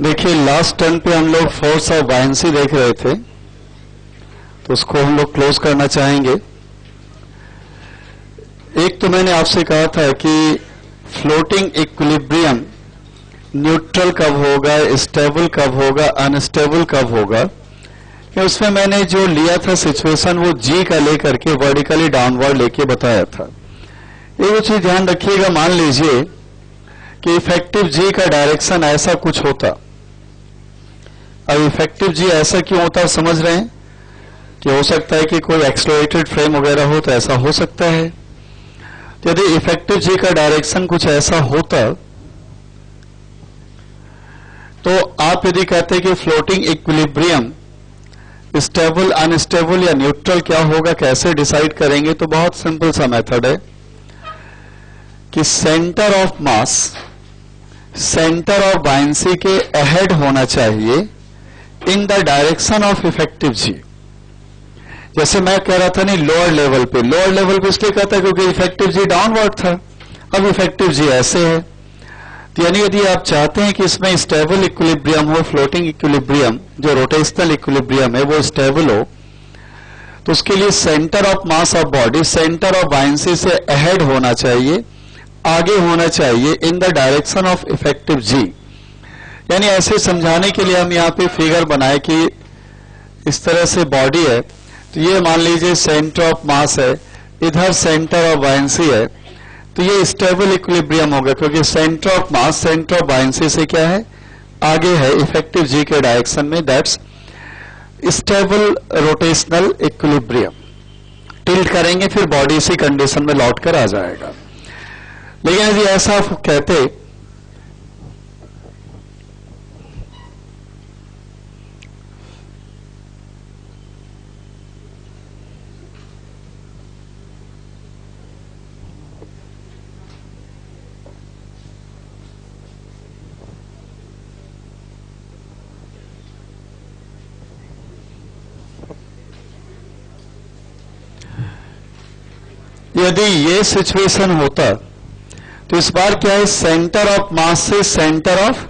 देखिए last turn पे हम लोग फोर्स ऑफ बायंसी देख रहे थे, तो उसको हम लोग क्लोज करना चाहेंगे। एक तो मैंने आपसे कहा था कि फ्लोटिंग इक्विलिब्रियम न्यूट्रल कब होगा, स्टेबल कब होगा, अनस्टेबल कब होगा। उसमें मैंने जो लिया था सिचुएशन वो जी का लेकर के वर्टिकली डाउनवर्ड लेके बताया था। एक चीज ध्यान रखिएगा, मान लीजिए कि इफेक्टिव जी का डायरेक्शन ऐसा कुछ होता। अब इफेक्टिव जी ऐसा क्यों होता समझ रहे हैं कि हो सकता है कि कोई एक्सलरेटेड फ्रेम वगैरह हो तो ऐसा हो सकता है। तो यदि इफेक्टिव जी का डायरेक्शन कुछ ऐसा होता तो आप यदि कहते हैं कि फ्लोटिंग इक्विलिब्रियम स्टेबल, अनस्टेबल या न्यूट्रल क्या होगा, कैसे डिसाइड करेंगे, तो बहुत सिंपल सा मेथड है कि centre of mass centre of buoyancy के अहेड होना चाहिए in the direction of effective g. जैसे मैं कह रहा था नहीं, लोअर लेवल पे इसलिए कहता है क्योंकि इफेक्टिव जी डाउनवर्ड था, अब इफेक्टिव जी ऐसे है। तो यानी यदि आप चाहते हैं कि इसमें स्टेबल इक्विलिब्रियम हो, फ्लोटिंग इक्विलिब्रियम जो रोटेशनल इक्विलिब्रियम है वो स्टेबल हो, तो उसके लिए centre of mass of body centre of buoyancy से अहेड होना चाहिए, आगे होना चाहिए in the direction of effective g. यानी ऐसे समझाने के लिए हम यहाँ पे फिगर बनाए कि इस तरह से बॉडी है, तो ये मान लीजिए सेंटर ऑफ मास है, इधर सेंटर ऑफ बायंसी है, तो ये स्टेबल इक्विलिब्रियम होगा क्योंकि centre of mass centre of buoyancy से क्या है, आगे है इफेक्टिव जी के डायरेक्शन में। That's stable rotational equilibrium. Tilt करेंगे फिर बॉडी इसी कंडीशन में लौट कर आ जाएगा। लेकिन यदि ऐसा आप कहते यदि ये सिचुएशन होता तो इस बार क्या है, सेंटर ऑफ मास से सेंटर ऑफ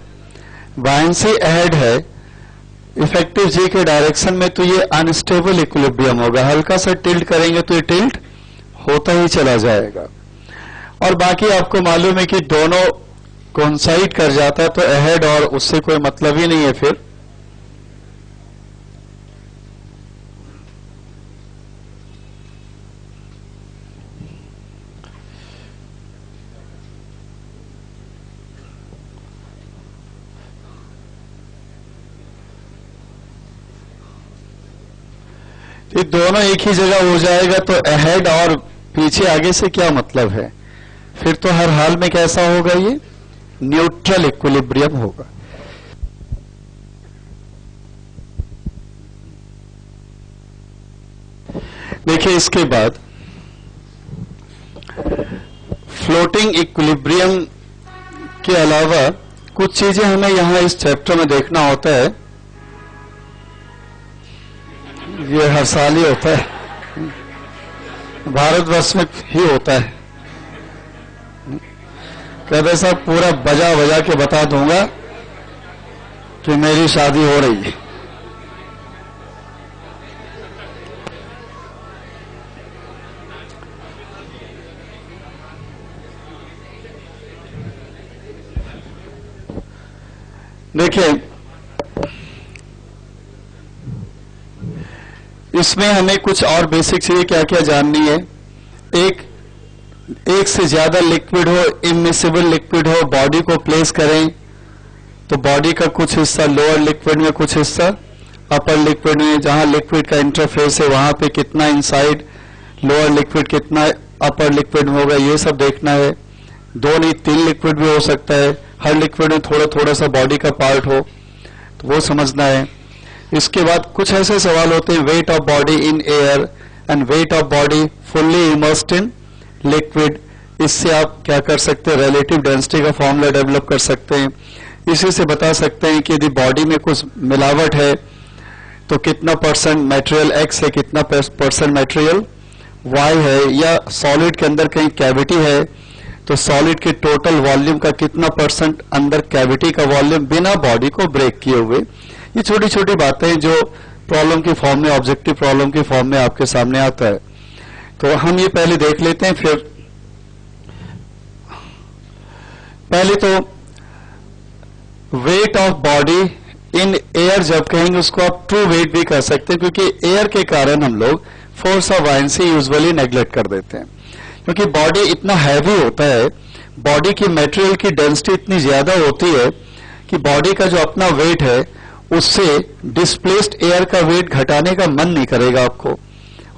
बायंसी अहेड है इफेक्टिव जी के डायरेक्शन में, तो ये अनस्टेबल इक्विलिब्रियम होगा। हल्का सा टिल्ट करेंगे तो ये टिल्ट होता ही चला जाएगा। और बाकी आपको मालूम है कि दोनों कोइंसाइड कर जाता है तो अहेड और उससे कोई मतलब ही नहीं है फिर। ये दोनों एक ही जगह हो जाएगा तो अहेड और पीछे आगे से क्या मतलब है, फिर तो हर हाल में कैसा होगा, ये न्यूट्रल इक्विलिब्रियम होगा। देखिए इसके बाद फ्लोटिंग इक्विलिब्रियम के अलावा कुछ चीजें हमें यहां इस चैप्टर में देखना होता है। ये हर साल ही होता है, भारतवर्ष में ही होता है। कहते साहब पूरा बजा बजा के बता दूंगा कि मेरी शादी हो रही है। देखिए इसमें हमें कुछ और बेसिक चीजें क्या क्या जाननी है। एक से ज्यादा लिक्विड हो, इमिसिबल लिक्विड हो, बॉडी को प्लेस करें तो बॉडी का कुछ हिस्सा लोअर लिक्विड में, कुछ हिस्सा अपर लिक्विड में। जहां लिक्विड का इंटरफेस है वहां पे कितना इनसाइड लोअर लिक्विड, कितना अपर लिक्विड होगा, ये सब देखना है। 2 नहीं 3 लिक्विड भी हो सकता है, हर लिक्विड में थोड़ा थोड़ा सा बॉडी का पार्ट हो, तो वो समझना है। इसके बाद कुछ ऐसे सवाल होते हैं, weight of body in air and wait of body fully immersed in liquid. इससे आप क्या कर सकते हैं, रिलेटिव डेंसिटी का फॉर्मूला डेवलप कर सकते हैं। इसी से बता सकते हैं कि यदि बॉडी में कुछ मिलावट है तो कितना परसेंट मटेरियल एक्स है, कितना परसेंट मटेरियल वाई है, या सॉलिड के अंदर कहीं कैविटी है तो सॉलिड के टोटल वॉल्यूम का कितना परसेंट अंदर कैविटी का वॉल्यूम बिना बॉडी को ब्रेक किए हुए। ये छोटी छोटी बातें जो प्रॉब्लम की फॉर्म में, ऑब्जेक्टिव प्रॉब्लम की फॉर्म में आपके सामने आता है। तो हम ये पहले देख लेते हैं, फिर पहले तो weight of body in air जब कहेंगे उसको आप ट्रू वेट भी कह सकते हैं, क्योंकि एयर के कारण हम लोग force of buoyancy usually neglect कर देते हैं, क्योंकि बॉडी इतना हैवी होता है, बॉडी की मटेरियल की डेंसिटी इतनी ज्यादा होती है कि बॉडी का जो अपना वेट है उससे डिस्प्लेस्ड एयर का वेट घटाने का मन नहीं करेगा आपको,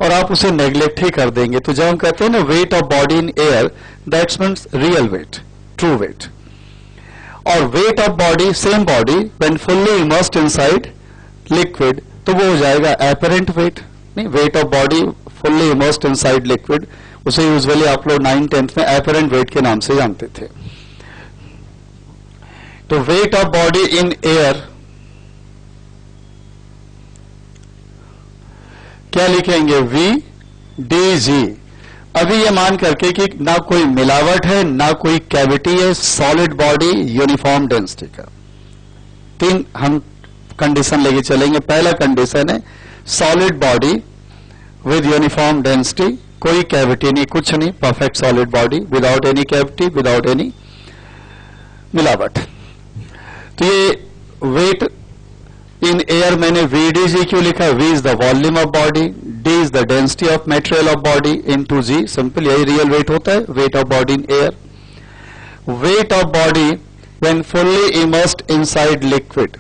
और आप उसे नेग्लेक्ट ही कर देंगे। तो जब हम कहते हैं ना weight of body in air, that's means real weight, true weight. और weight of body, same body when fully immersed inside liquid, तो वो हो जाएगा एपरेंट वेट। नहीं, weight of body fully immersed inside liquid, उसे यूजुअली आप लोग 9th-10th में एपरेंट वेट के नाम से जानते थे। तो weight of body in air क्या लिखेंगे, वी डी जी। अभी ये मान करके कि ना कोई मिलावट है ना कोई कैविटी है, सॉलिड बॉडी यूनिफॉर्म डेंसिटी का। 3 हम कंडीशन लेके चलेंगे। पहला कंडीशन है solid body with uniform density, कोई कैविटी नहीं, कुछ नहीं, perfect solid body without any cavity, without any मिलावट। तो ये वेट इन एयर मैंने VDG क्यों लिखा, V is the volume of body, D is the density of material of body, into G, simple यही रियल वेट होता है, weight of body in air. Wait of body when fully immersed inside liquid,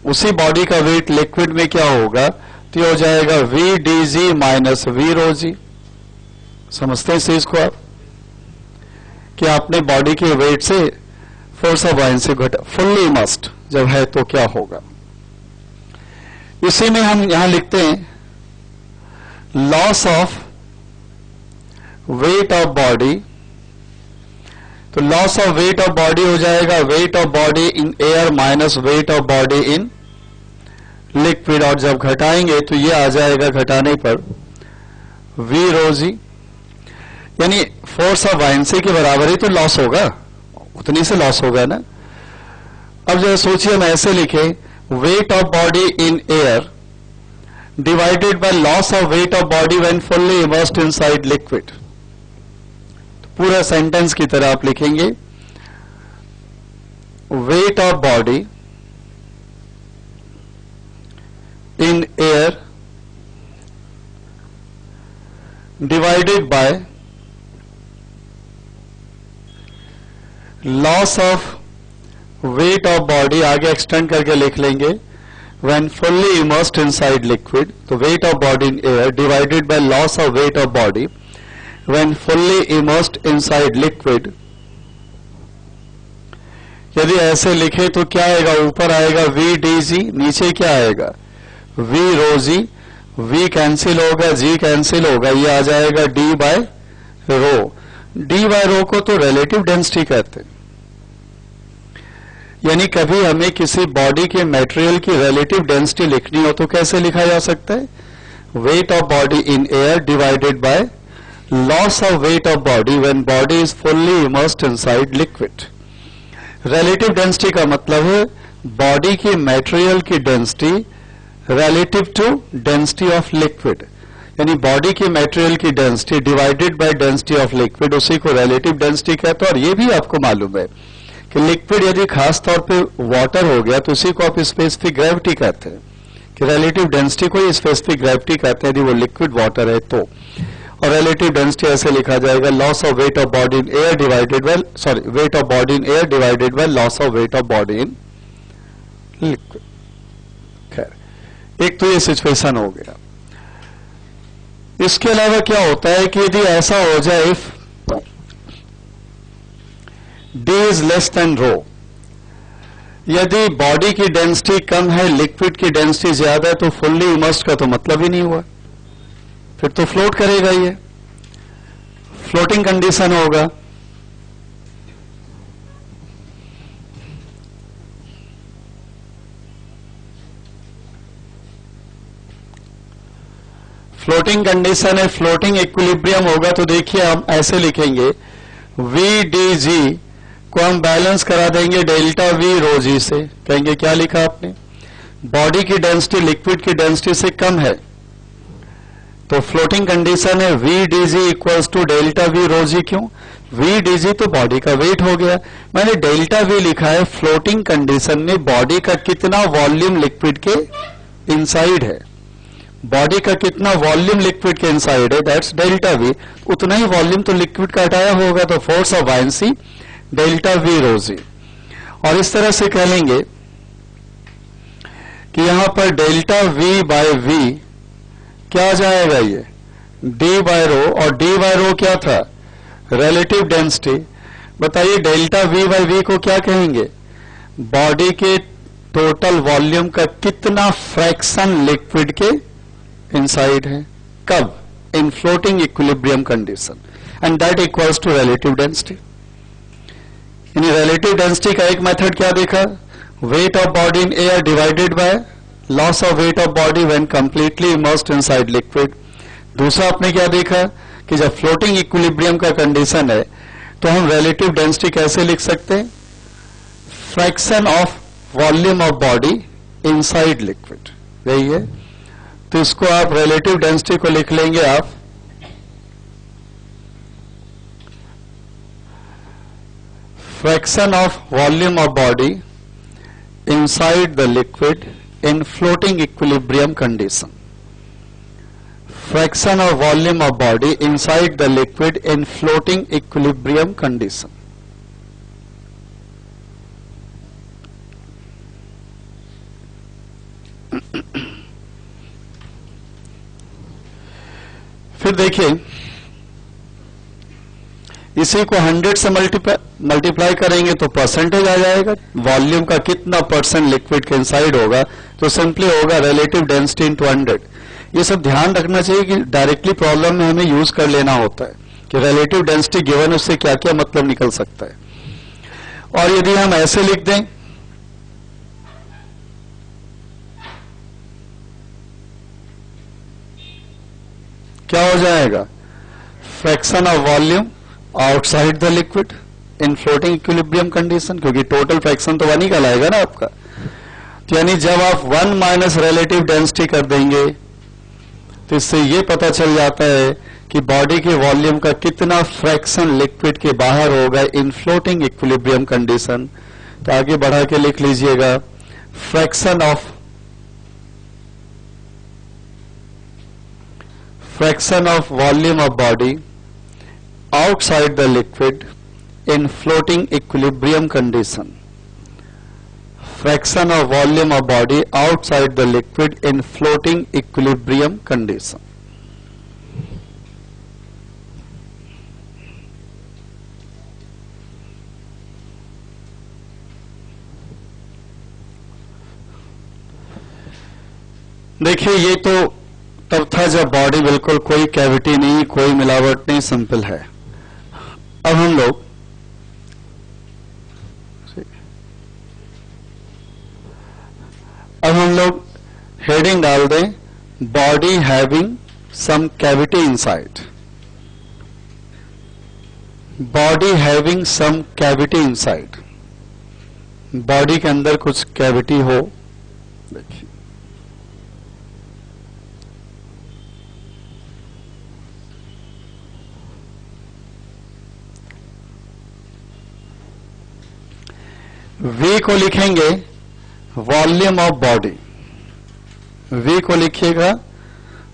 उसी body का wait liquid में क्या होगा, तो ये हो जाएगा VDG minus V rho G। समझते हैं इस चीज को आप, कि आपने बॉडी के वेट से फोर्स ऑफ बायंसी घटा, फुल्ली इमर्स्ड जब है तो क्या होगा। इसी में हम यहां लिखते हैं loss of weight of body, तो loss of weight of body हो जाएगा weight of body in air minus weight of body in liquid, और जब घटाएंगे तो ये आ जाएगा घटाने पर V rho G, यानी फोर्स ऑफ बायंसी के बराबर ही तो लॉस होगा, उतनी से लॉस होगा ना। अब जरा सोचिए हम ऐसे लिखें, weight of body in air divided by loss of weight of body when fully immersed inside liquid। तो पूरा सेंटेंस की तरह आप लिखेंगे weight of body in air divided by loss of weight of body, आगे एक्सटेंड करके लिख लेंगे when fully immersed inside liquid, तो weight of body in air divided by loss of weight of body when fully immersed inside liquid. यदि ऐसे लिखे तो क्या आएगा, ऊपर आएगा VDG, नीचे क्या आएगा V rho G, V cancel होगा, G कैंसिल होगा, ये आ जाएगा D by row. D by रो को तो रिलेटिव डेंसिटी कहते हैं, यानी कभी हमें किसी बॉडी के मटेरियल की रिलेटिव डेंसिटी लिखनी हो तो कैसे लिखा जा सकता है, weight of body in air divided by loss of weight of body when body is fully immersed inside liquid. Relative density का मतलब है बॉडी की मटेरियल की density relative to density of liquid, यानी बॉडी की मटेरियल की density divided by density of liquid, उसी को रिलेटिव डेंसिटी कहते हैं। और ये भी आपको मालूम है कि लिक्विड यदि खास तौर पे वाटर हो गया तो उसी को आप स्पेसिफिक ग्रेविटी कहते हैं, कि रिलेटिव डेंसिटी को ही स्पेसिफिक ग्रेविटी कहते हैं यदि वो लिक्विड वाटर है तो। और रिलेटिव डेंसिटी ऐसे लिखा जाएगा loss of weight of body in air divided bye, sorry, wait of body in air divided by loss of weight of body in liquid. खैर, एक तो ये सिचुएशन हो गया। इसके अलावा क्या होता है कि यदि ऐसा हो जाए D इज लेस देन रो, यदि बॉडी की डेंसिटी कम है लिक्विड की डेंसिटी ज्यादा है तो फुल्ली इमर्स्ड का तो मतलब ही नहीं हुआ, फिर तो फ्लोट करेगा, ये फ्लोटिंग कंडीशन होगा। फ्लोटिंग कंडीशन है, फ्लोटिंग इक्विलिब्रियम होगा, तो देखिए हम ऐसे लिखेंगे वी डी जी को हम बैलेंस करा देंगे डेल्टा वी रो जी से। कहेंगे क्या लिखा आपने, बॉडी की डेंसिटी लिक्विड की डेंसिटी से कम है, तो फ्लोटिंग कंडीशन है V D G equals to delta V rho g. क्यों, वी डी जी तो बॉडी का वेट हो गया, मैंने डेल्टा वी लिखा है फ्लोटिंग कंडीशन में बॉडी का कितना वॉल्यूम लिक्विड के इनसाइड है, बॉडी का कितना वॉल्यूम लिक्विड के इनसाइड है, दैट्स डेल्टा वी। उतना ही वॉल्यूम तो लिक्विड का हटाया होगा, तो force of buoyancy delta V rho g. और इस तरह से कह लेंगे कि यहां पर डेल्टा वी बाय वी क्या आ जाएगा, ये डी बाय रो, और डी बाय रो क्या था, रिलेटिव डेंसिटी। बताइए डेल्टा वी बाय वी को क्या कहेंगे, बॉडी के टोटल वॉल्यूम का कितना फ्रैक्शन लिक्विड के इनसाइड है, कब, in floating equilibrium condition, and that equals to relative density. इन रिलेटिव डेंसिटी का एक मेथड क्या देखा, weight of body in air divided by loss of weight of body when completely immersed inside liquid. दूसरा आपने क्या देखा कि जब फ्लोटिंग इक्विलिब्रियम का कंडीशन है तो हम रिलेटिव डेंसिटी कैसे लिख सकते हैं, fraction of volume of body inside liquid, यही है। तो इसको आप रिलेटिव डेंसिटी को लिख लेंगे आप fraction of volume of body inside the liquid in floating equilibrium condition, fraction of volume of body inside the liquid in floating equilibrium condition। फिर देखिए इसी को 100 से मल्टीप्लाई करेंगे तो परसेंटेज आ जाएगा, वॉल्यूम का कितना परसेंट लिक्विड के इनसाइड होगा, तो सिंपली होगा रिलेटिव डेंसिटी इनटू 100। ये सब ध्यान रखना चाहिए कि डायरेक्टली प्रॉब्लम में हमें यूज कर लेना होता है कि रिलेटिव डेंसिटी गिवन उससे क्या क्या मतलब निकल सकता है। और यदि हम ऐसे लिख दें क्या हो जाएगा, fraction of volume outside the liquid in floating equilibrium condition, क्योंकि टोटल फ्रैक्शन तो 1 ही कहलाएगा ना आपका। तो यानी जब आप 1 माइनस रिलेटिव डेंसिटी कर देंगे तो इससे ये पता चल जाता है कि बॉडी के वॉल्यूम का कितना फ्रैक्शन लिक्विड के बाहर होगा इन फ्लोटिंग इक्विलिब्रियम कंडीशन। तो आगे बढ़ा के लिख लीजिएगा fraction of volume of body outside the liquid in floating equilibrium condition, fraction of volume of body outside the liquid in floating equilibrium condition। देखिए ये तो तब था जब बॉडी बिल्कुल कोई कैविटी नहीं, कोई मिलावट नहीं, सिंपल है। अब हम लोग हेडिंग डाल दें body having some cavity inside, body having some cavity inside, body के अंदर कुछ कैविटी हो। देखिए V को लिखेंगे वॉल्यूम ऑफ बॉडी, V को लिखिएगा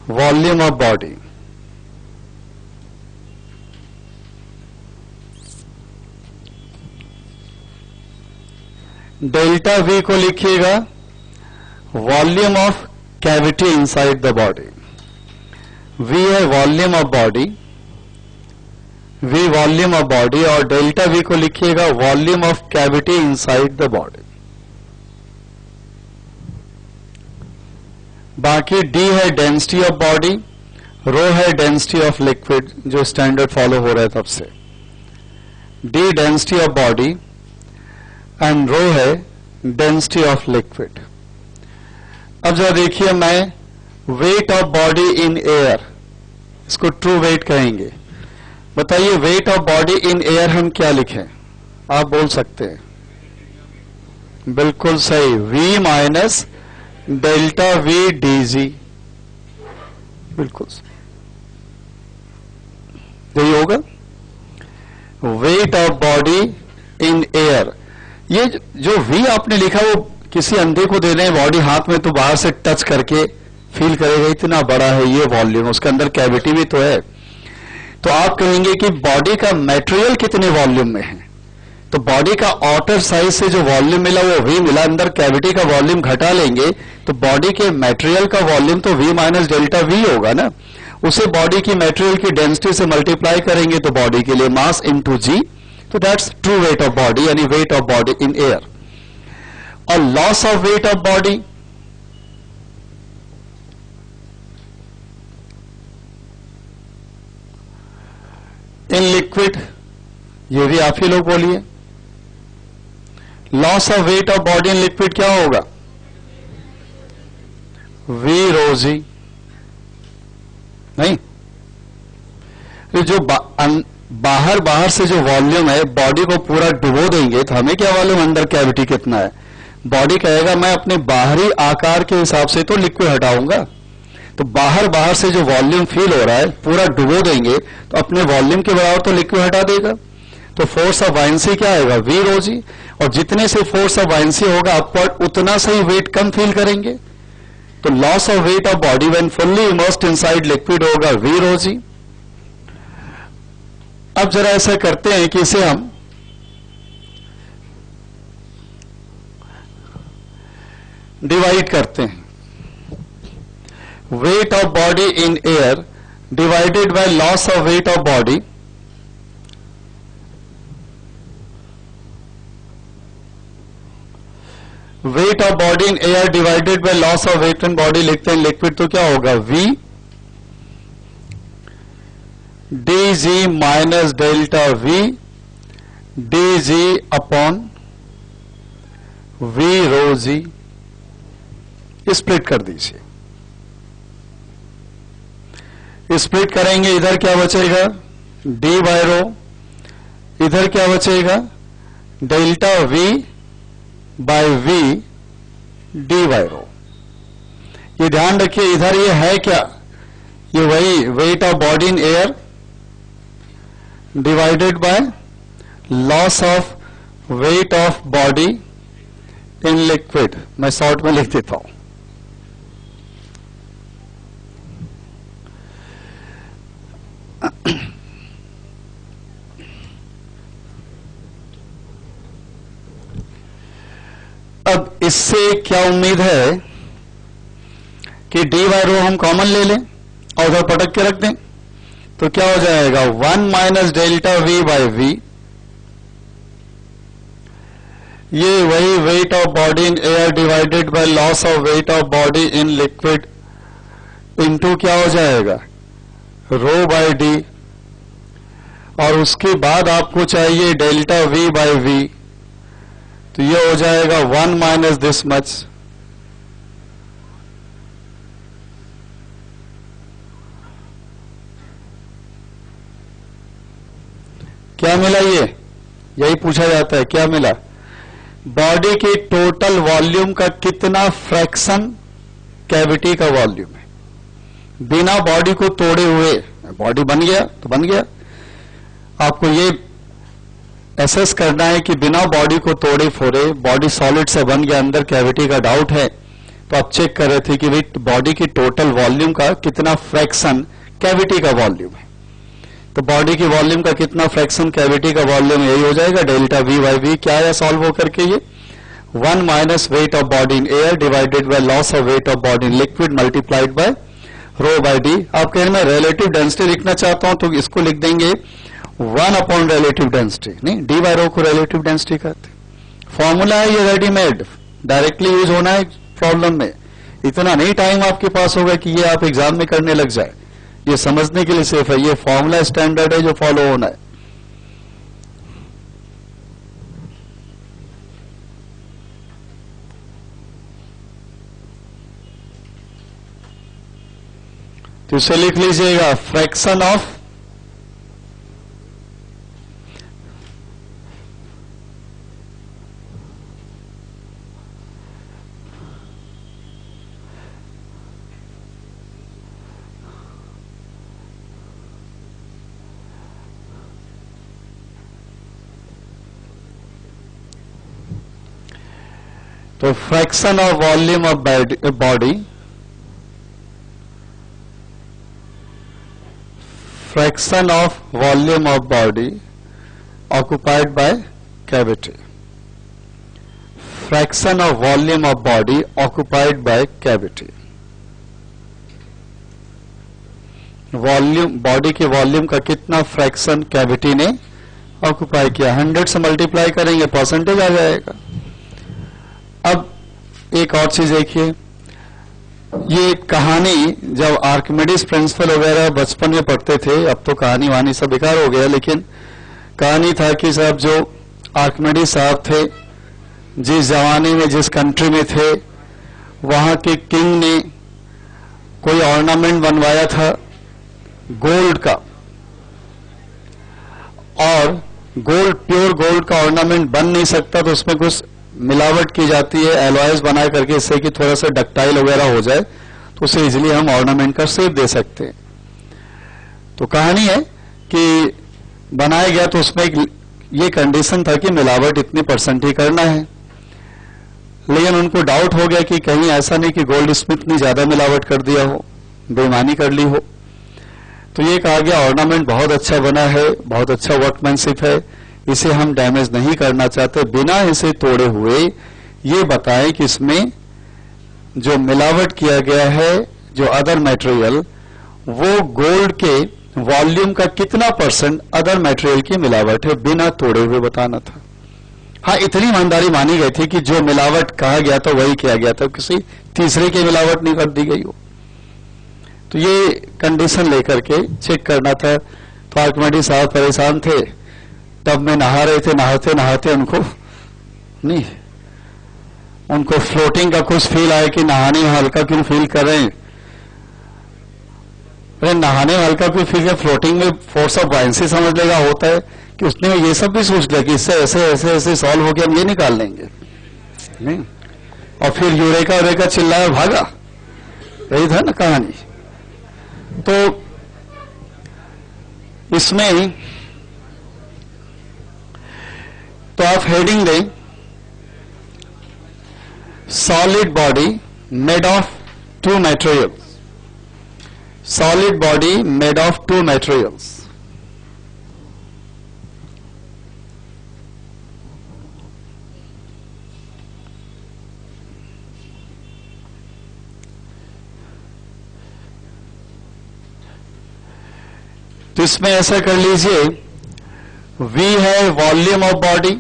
volume of body, delta V को लिखिएगा volume of cavity inside the body. V है volume of body, V volume of body, और डेल्टा V को लिखिएगा volume of cavity inside the body. बाकी D है डेंसिटी ऑफ बॉडी, रो है density of liquid जो स्टैंडर्ड फॉलो हो रहा है तब से, D density of body and rho है डेंसिटी ऑफ लिक्विड। अब जरा देखिए मैं wait of body in air, इसको ट्रू वेट कहेंगे। बताइए wait of body in air हम क्या लिखें? आप बोल सकते हैं, बिल्कुल सही, v minus delta we D जी, बिल्कुल यही होगा। Weight of body in air, ये जो v आपने लिखा वो किसी अंधे को दे दें बॉडी हाथ में, तो बाहर से टच करके फील करेगा इतना बड़ा है ये वॉल्यूम, उसके अंदर कैविटी भी तो है। तो आप कहेंगे कि बॉडी का मटेरियल कितने वॉल्यूम में है, तो बॉडी का आउटर साइज से जो वॉल्यूम मिला वो v मिला, अंदर कैविटी का वॉल्यूम घटा लेंगे तो बॉडी के मटेरियल का वॉल्यूम तो v माइनस डेल्टा v होगा ना, उसे बॉडी की मटेरियल की डेंसिटी से मल्टीप्लाई करेंगे तो बॉडी के लिए मास इनटू g, तो that's true weight of body, यानी weight of body in air. और loss of weight of body, in liquid, ये भी आप ही लोग बोलिए, loss of weight of body in liquid क्या होगा? वी रोजी, नहीं, ये जो बाहर से जो वॉल्यूम है, बॉडी को पूरा डुबो देंगे तो हमें क्या मालूम अंदर कैविटी कितना है? बॉडी कहेगा मैं अपने बाहरी आकार के हिसाब से तो लिक्विड हटाऊंगा, तो बाहर से जो वॉल्यूम फील हो रहा है पूरा डुबो देंगे तो अपने वॉल्यूम के बराबर तो लिक्विड हटा देगा, तो फोर्स ऑफ बायंसी क्या आएगा? वी रोजी, और जितने से फोर्स ऑफ बायंसी होगा अपवर्ड उतना से ही वेट कम फील करेंगे, तो loss of weight of body when fully immersed inside liquid होगा वी रोजी। अब जरा ऐसा करते हैं कि इसे हम डिवाइड करते हैं, weight of body in air divided by loss of weight of body, weight of body in air divided by loss of weight in body लिखते हैं लिक्विड, तो क्या होगा? v D G minus delta v D G upon v rho G, split कर दीजिए, split करेंगे, इधर क्या बचेगा? d बाय रो, इधर क्या बचेगा? Delta v by v D by rho. ये ध्यान रखिए, इधर ये है क्या? ये वही weight of body in air divided by loss of weight of body in liquid, मैं शॉर्ट में लिख देता हूं। अब इससे क्या उम्मीद है कि डी बाय रो हम कॉमन ले लें और उधर पटक के रख दें, तो क्या हो जाएगा? 1 minus delta V by V, ये वही weight of body in air divided by loss of weight of body in liquid into क्या हो जाएगा? रो बाय डी, और उसके बाद आपको चाहिए डेल्टा वी बाय वी, तो ये हो जाएगा 1 माइनस दिस मच, क्या मिला? ये यही पूछा जाता है, क्या मिला? बॉडी के टोटल वॉल्यूम का कितना फ्रैक्शन कैविटी का वॉल्यूम है, बिना बॉडी को तोड़े हुए। बॉडी बन गया तो बन गया, आपको ये एसेस करना है कि बिना बॉडी को तोड़े फोड़े बॉडी सॉलिड से बन गया, अंदर कैविटी का डाउट है, तो आप चेक कर रहे थे कि भाई बॉडी की टोटल वॉल्यूम का कितना फ्रैक्शन कैविटी का वॉल्यूम है, तो बॉडी की वॉल्यूम का कितना फ्रैक्शन कैविटी का वॉल्यूम, यही हो जाएगा डेल्टा वी बाई वी। क्या है सॉल्व होकर के ये 1 minus weight of body in air divided by loss of weight of body in liquid multiplied by rho by D. आप कहें मैं रिलेटिव डेंसिटी लिखना चाहता हूं तो इसको लिख देंगे 1 अपॉन रिलेटिव डेंसिटी, नहीं डी बाय रो को रिलेटिव डेंसिटी कहते हैं। फॉर्मूला है ये रेडीमेड, डायरेक्टली यूज होना है प्रॉब्लम में, इतना नहीं टाइम आपके पास होगा कि ये आप एग्जाम में करने लग जाए, ये समझने के लिए सिर्फ है, ये फॉर्मूला स्टैंडर्ड है जो फॉलो होना है। तो इसे लिख लीजिएगा फ्रैक्शन ऑफ तो fraction of volume of body, fraction of volume of body occupied by cavity, fraction of volume of body occupied by cavity. Volume, body के वॉल्यूम का कितना फ्रैक्शन कैविटी ने ऑक्युपाई किया, 100 से मल्टीप्लाई करेंगे परसेंटेज आ जाएगा। अब एक और चीज देखिए, ये कहानी जब आर्किमिडीज प्रिंसिपल वगैरह बचपन में पढ़ते थे, अब तो कहानी वानी सब बेकार हो गया, लेकिन कहानी था कि साहब जो आर्किमिडीज साहब थे, जिस जमाने में जिस कंट्री में थे, वहां के किंग ने कोई ऑर्नामेंट बनवाया था गोल्ड का, और गोल्ड, प्योर गोल्ड का ऑर्नामेंट बन नहीं सकता, तो उसमें कुछ मिलावट की जाती है एलॉयज बना करके, इससे कि थोड़ा सा डक्टाइल वगैरह हो जाए, तो उसे इजीली हम ऑर्नामेंट का शेप दे सकते हैं। तो कहानी है कि बनाया गया तो उसमें ये कंडीशन था कि मिलावट इतनी परसेंट ही करना है, लेकिन उनको डाउट हो गया कि कहीं ऐसा नहीं कि गोल्ड स्मिथ ने ज्यादा मिलावट कर दिया हो, बेईमानी कर ली हो। तो ये कहा गया ऑर्नामेंट बहुत अच्छा बना है, बहुत अच्छा वर्कमैनशिप है, इसे हम डैमेज नहीं करना चाहते, बिना इसे तोड़े हुए ये बताएं कि इसमें जो मिलावट किया गया है, जो अदर मटेरियल, वो गोल्ड के वॉल्यूम का कितना परसेंट अदर मटेरियल की मिलावट है, बिना तोड़े हुए बताना था। हाँ, इतनी ईमानदारी मानी गई थी कि जो मिलावट कहा गया था वही किया गया था, किसी तीसरे की मिलावट नहीं कर दी गई हो। तो ये कंडीशन लेकर के चेक करना था। तो आर्किमिडीज साहब परेशान थे, तब में नहा रहे थे, नहाते नहाते उनको फ्लोटिंग का कुछ फील आया कि नहाने में हल्का क्यों फील कर रहे हैं। अरे नहाने में हल्का क्यों फील है, फ्लोटिंग में फोर्स ऑफ बायंसी समझ लेगा होता है, कि उसने ये सब भी सोच लिया कि इससे ऐसे ऐसे ऐसे सॉल्व हो गया, हम ये निकाल लेंगे नहीं, और फिर यूरेका चिल्लाया भागा, यही था ना कहानी। तो इसमें तो आप हेडिंग दें, solid body made of two materials, solid body made of two materials. तो इसमें ऐसा कर लीजिए, V है volume of body,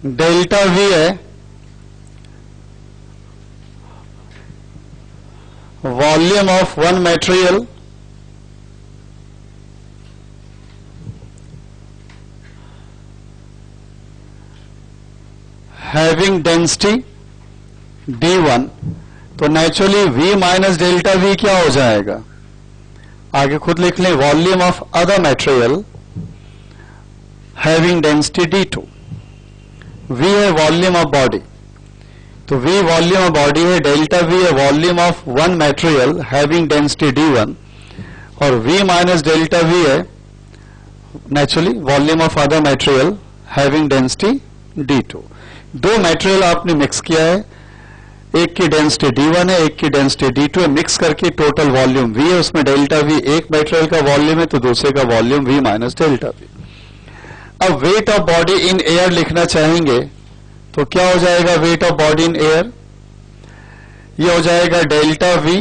delta V है volume of one material, having density D1। तो naturally V minus delta V क्या हो जाएगा, आगे खुद लिख लें, volume of other material having density D2। V है वॉल्यूम ऑफ बॉडी, तो V वॉल्यूम ऑफ बॉडी है, डेल्टा V है volume of one material having density D1, और V माइनस डेल्टा V है naturally volume of other material having density D2। दो material आपने mix किया है, एक की डेंसिटी D1 है, एक की डेंसिटी D2 है, मिक्स करके टोटल वॉल्यूम V है, उसमें डेल्टा V एक मटेरियल का वॉल्यूम है, तो दूसरे का volume V minus delta V। अब weight of body in air लिखना चाहेंगे तो क्या हो जाएगा, weight of body in air, ये हो जाएगा delta V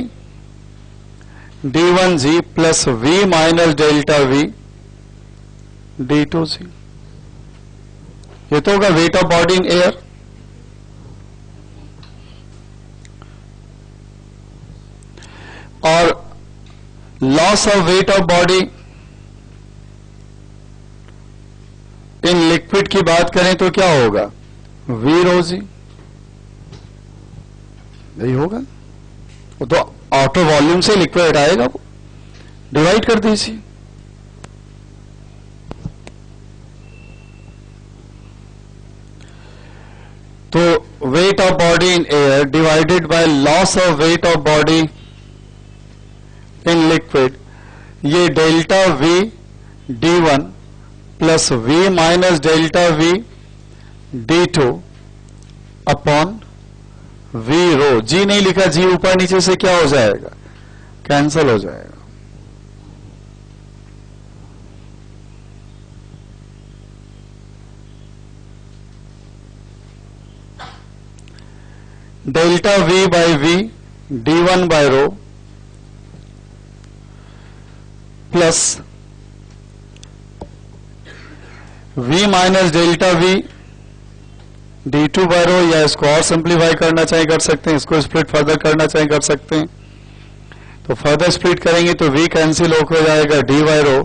D1G plus V minus delta V D2G। ये तो होगा weight of body in air. और loss of weight of body in liquid की बात करें तो क्या होगा, V rho G, यही होगा। वो तो आउटर वॉल्यूम से लिक्विड आएगा, वो डिवाइड कर दीजिए। तो weight of body in air divided by loss of weight of body in liquid, ये delta V D1 plus v minus delta v d2 upon v rho. g नहीं लिखा, g ऊपर नीचे से क्या हो जाएगा, कैंसल हो जाएगा। Delta v by v d1 by rho plus v minus delta v d2 by rho, या इसको और सिंप्लीफाई करना चाहे कर सकते हैं, इसको स्प्लिट फर्दर करना चाहे कर सकते हैं। तो फर्दर स्प्लिट करेंगे तो v कैंसिल हो जाएगा, d by rho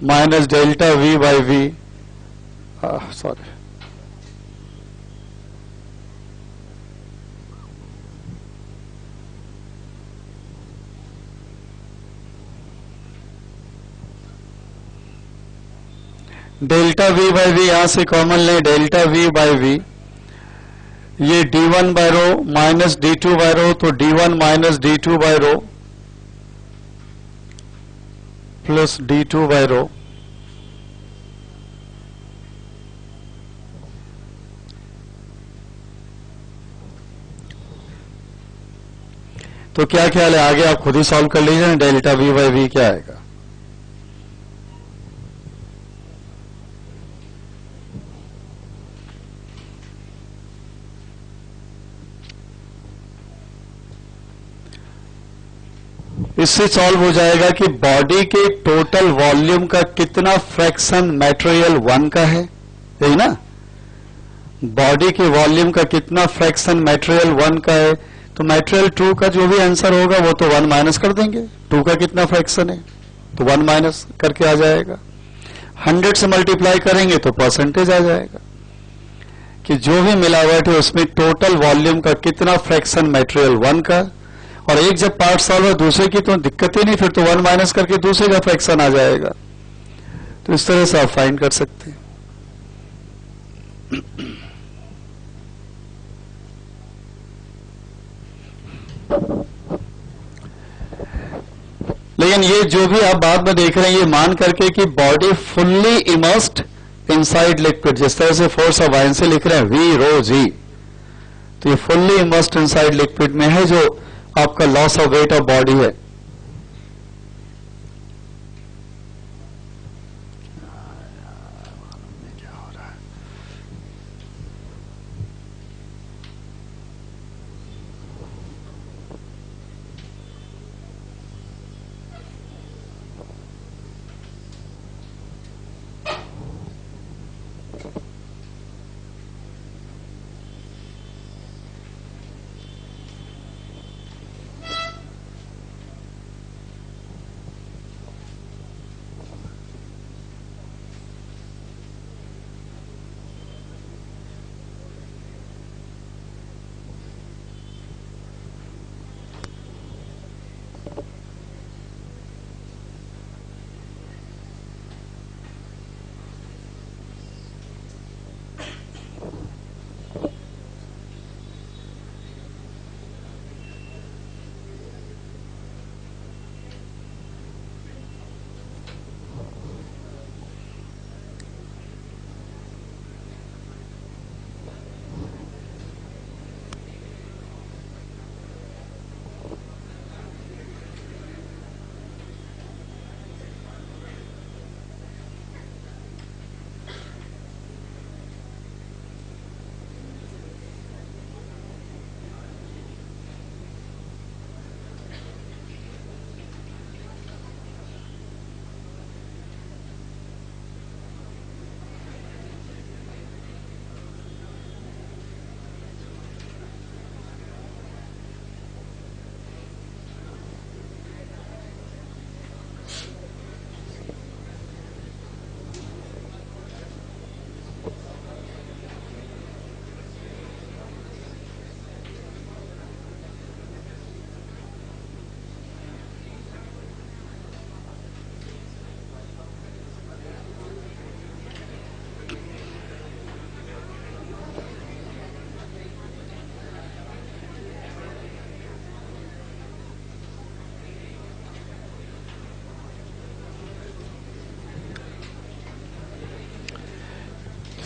minus delta v by v, sorry delta v by v यहां से कॉमन लें, डेल्टा v बाई v, ये d1 by rho minus d2 by रो, तो d1 minus d2 by rho plus d2 by रो तो क्या ख्याल है, आगे आप खुद ही सॉल्व कर लीजिए, डेल्टा v बाई v क्या आएगा। इससे सॉल्व हो जाएगा कि बॉडी के टोटल वॉल्यूम का कितना फ्रैक्शन मटेरियल 1 का है, यही ना, बॉडी के वॉल्यूम का कितना फ्रैक्शन मटेरियल 1 का है, तो मटेरियल 2 का जो भी आंसर होगा वो तो 1 माइनस कर देंगे, 2 का कितना फ्रैक्शन है तो 1 माइनस करके आ जाएगा। 100 से मल्टीप्लाई करेंगे तो परसेंटेज आ जाएगा कि जो भी मिलावट है उसमें टोटल वॉल्यूम का कितना फ्रैक्शन मटेरियल 1 का, और एक जब पार्ट सॉल्व है दूसरे की तो दिक्कत ही नहीं, फिर तो 1 माइनस करके दूसरे का फ्रैक्शन आ जाएगा। तो इस तरह से आप फाइंड कर सकते हैं। लेकिन ये जो भी आप बाद में देख रहे हैं, ये मान करके कि body fully immersed inside liquid, जिस तरह से फोर्स ऑफ बायन्सी लिख रहे हैं वी रो जी, तो ये फुल्ली इमर्स्ड इनसाइड लिक्विड में है जो आपका loss of weight of body है।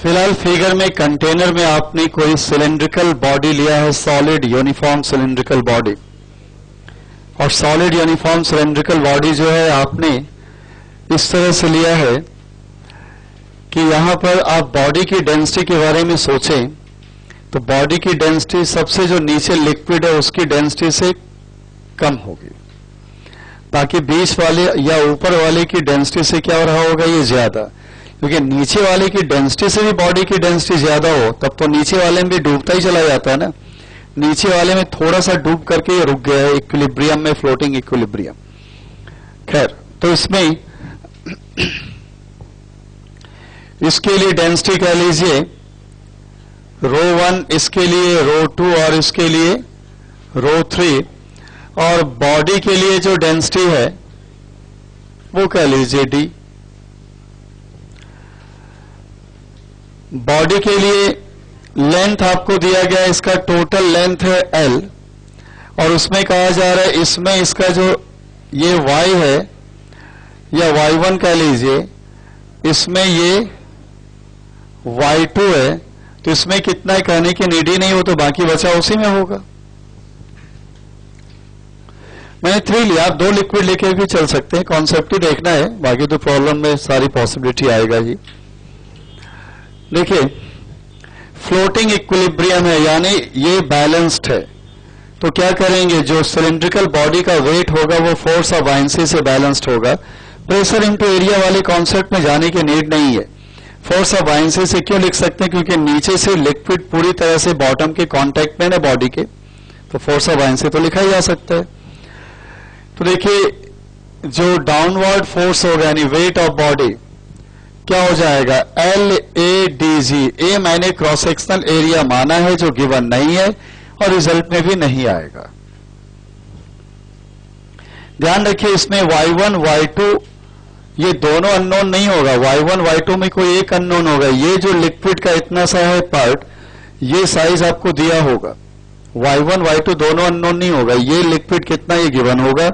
फिलहाल फिगर में कंटेनर में आपने कोई सिलेंड्रिकल बॉडी लिया है, सॉलिड यूनिफॉर्म सिलेंड्रिकल बॉडी, और सॉलिड यूनिफॉर्म सिलेंड्रिकल बॉडी जो है आपने इस तरह से लिया है कि यहां पर आप बॉडी की डेंसिटी के बारे में सोचें तो बॉडी की डेंसिटी सबसे जो नीचे लिक्विड है उसकी डेंसिटी से कम होगी, बाकी बीच वाले या ऊपर वाले की डेंसिटी से क्या हो रहा होगा, ये ज्यादा, क्योंकि नीचे वाले की डेंसिटी से भी बॉडी की डेंसिटी ज्यादा हो तब तो नीचे वाले में भी डूबता ही चला जाता है ना। नीचे वाले में थोड़ा सा डूब करके ये रुक गया है इक्विलिब्रियम में, फ्लोटिंग इक्विलिब्रियम। खैर, तो इसमें इसके लिए डेंसिटी कह लीजिए ρ1, इसके लिए ρ2 और इसके लिए ρ3, और बॉडी के लिए जो डेंसिटी है वो कह लीजिए d। बॉडी के लिए लेंथ आपको दिया गया, इसका टोटल लेंथ है L, और उसमें कहा जा रहा है इसमें इसका जो ये Y है या Y1 कह लीजिए, इसमें ये Y2 है, तो इसमें कितना है कहने की नीड ही नहीं हो, तो बाकी बचा उसी में होगा। मैंने 3 लिया, आप 2 लिक्विड लेके भी चल सकते हैं, कॉन्सेप्ट ही देखना है, बाकी तो प्रॉब्लम में सारी पॉसिबिलिटी आएगा ही। देखिए, फ्लोटिंग इक्विलिब्रियम है, यानी ये बैलेंस्ड है, तो क्या करेंगे, जो सिलिंड्रिकल बॉडी का वेट होगा वो फोर्स ऑफ बायंसी से बैलेंस्ड होगा। प्रेशर इनटू एरिया वाले कॉन्सेप्ट में जाने की नीड नहीं है। फोर्स ऑफ बायंसी से क्यों लिख सकते हैं, क्योंकि नीचे से लिक्विड पूरी तरह से बॉटम के कांटेक्ट में है बॉडी के, तो फोर्स ऑफ बायंसी तो लिखा ही जा सकता है। तो देखिए, जो डाउनवर्ड फोर्स होगा यानी वेट ऑफ बॉडी क्या हो जाएगा, LADG। ए मैंने क्रॉस सेक्शनल एरिया माना है जो गिवन नहीं है और रिजल्ट में भी नहीं आएगा। ध्यान रखिए, इसमें Y1 Y2 ये दोनों अननोन नहीं होगा, Y1 Y2 में कोई एक अननोन होगा। ये जो लिक्विड का इतना सा है पार्ट, ये साइज आपको दिया होगा, Y1 Y2 दोनों अननोन नहीं होगा, ये लिक्विड कितना ये गिवन होगा,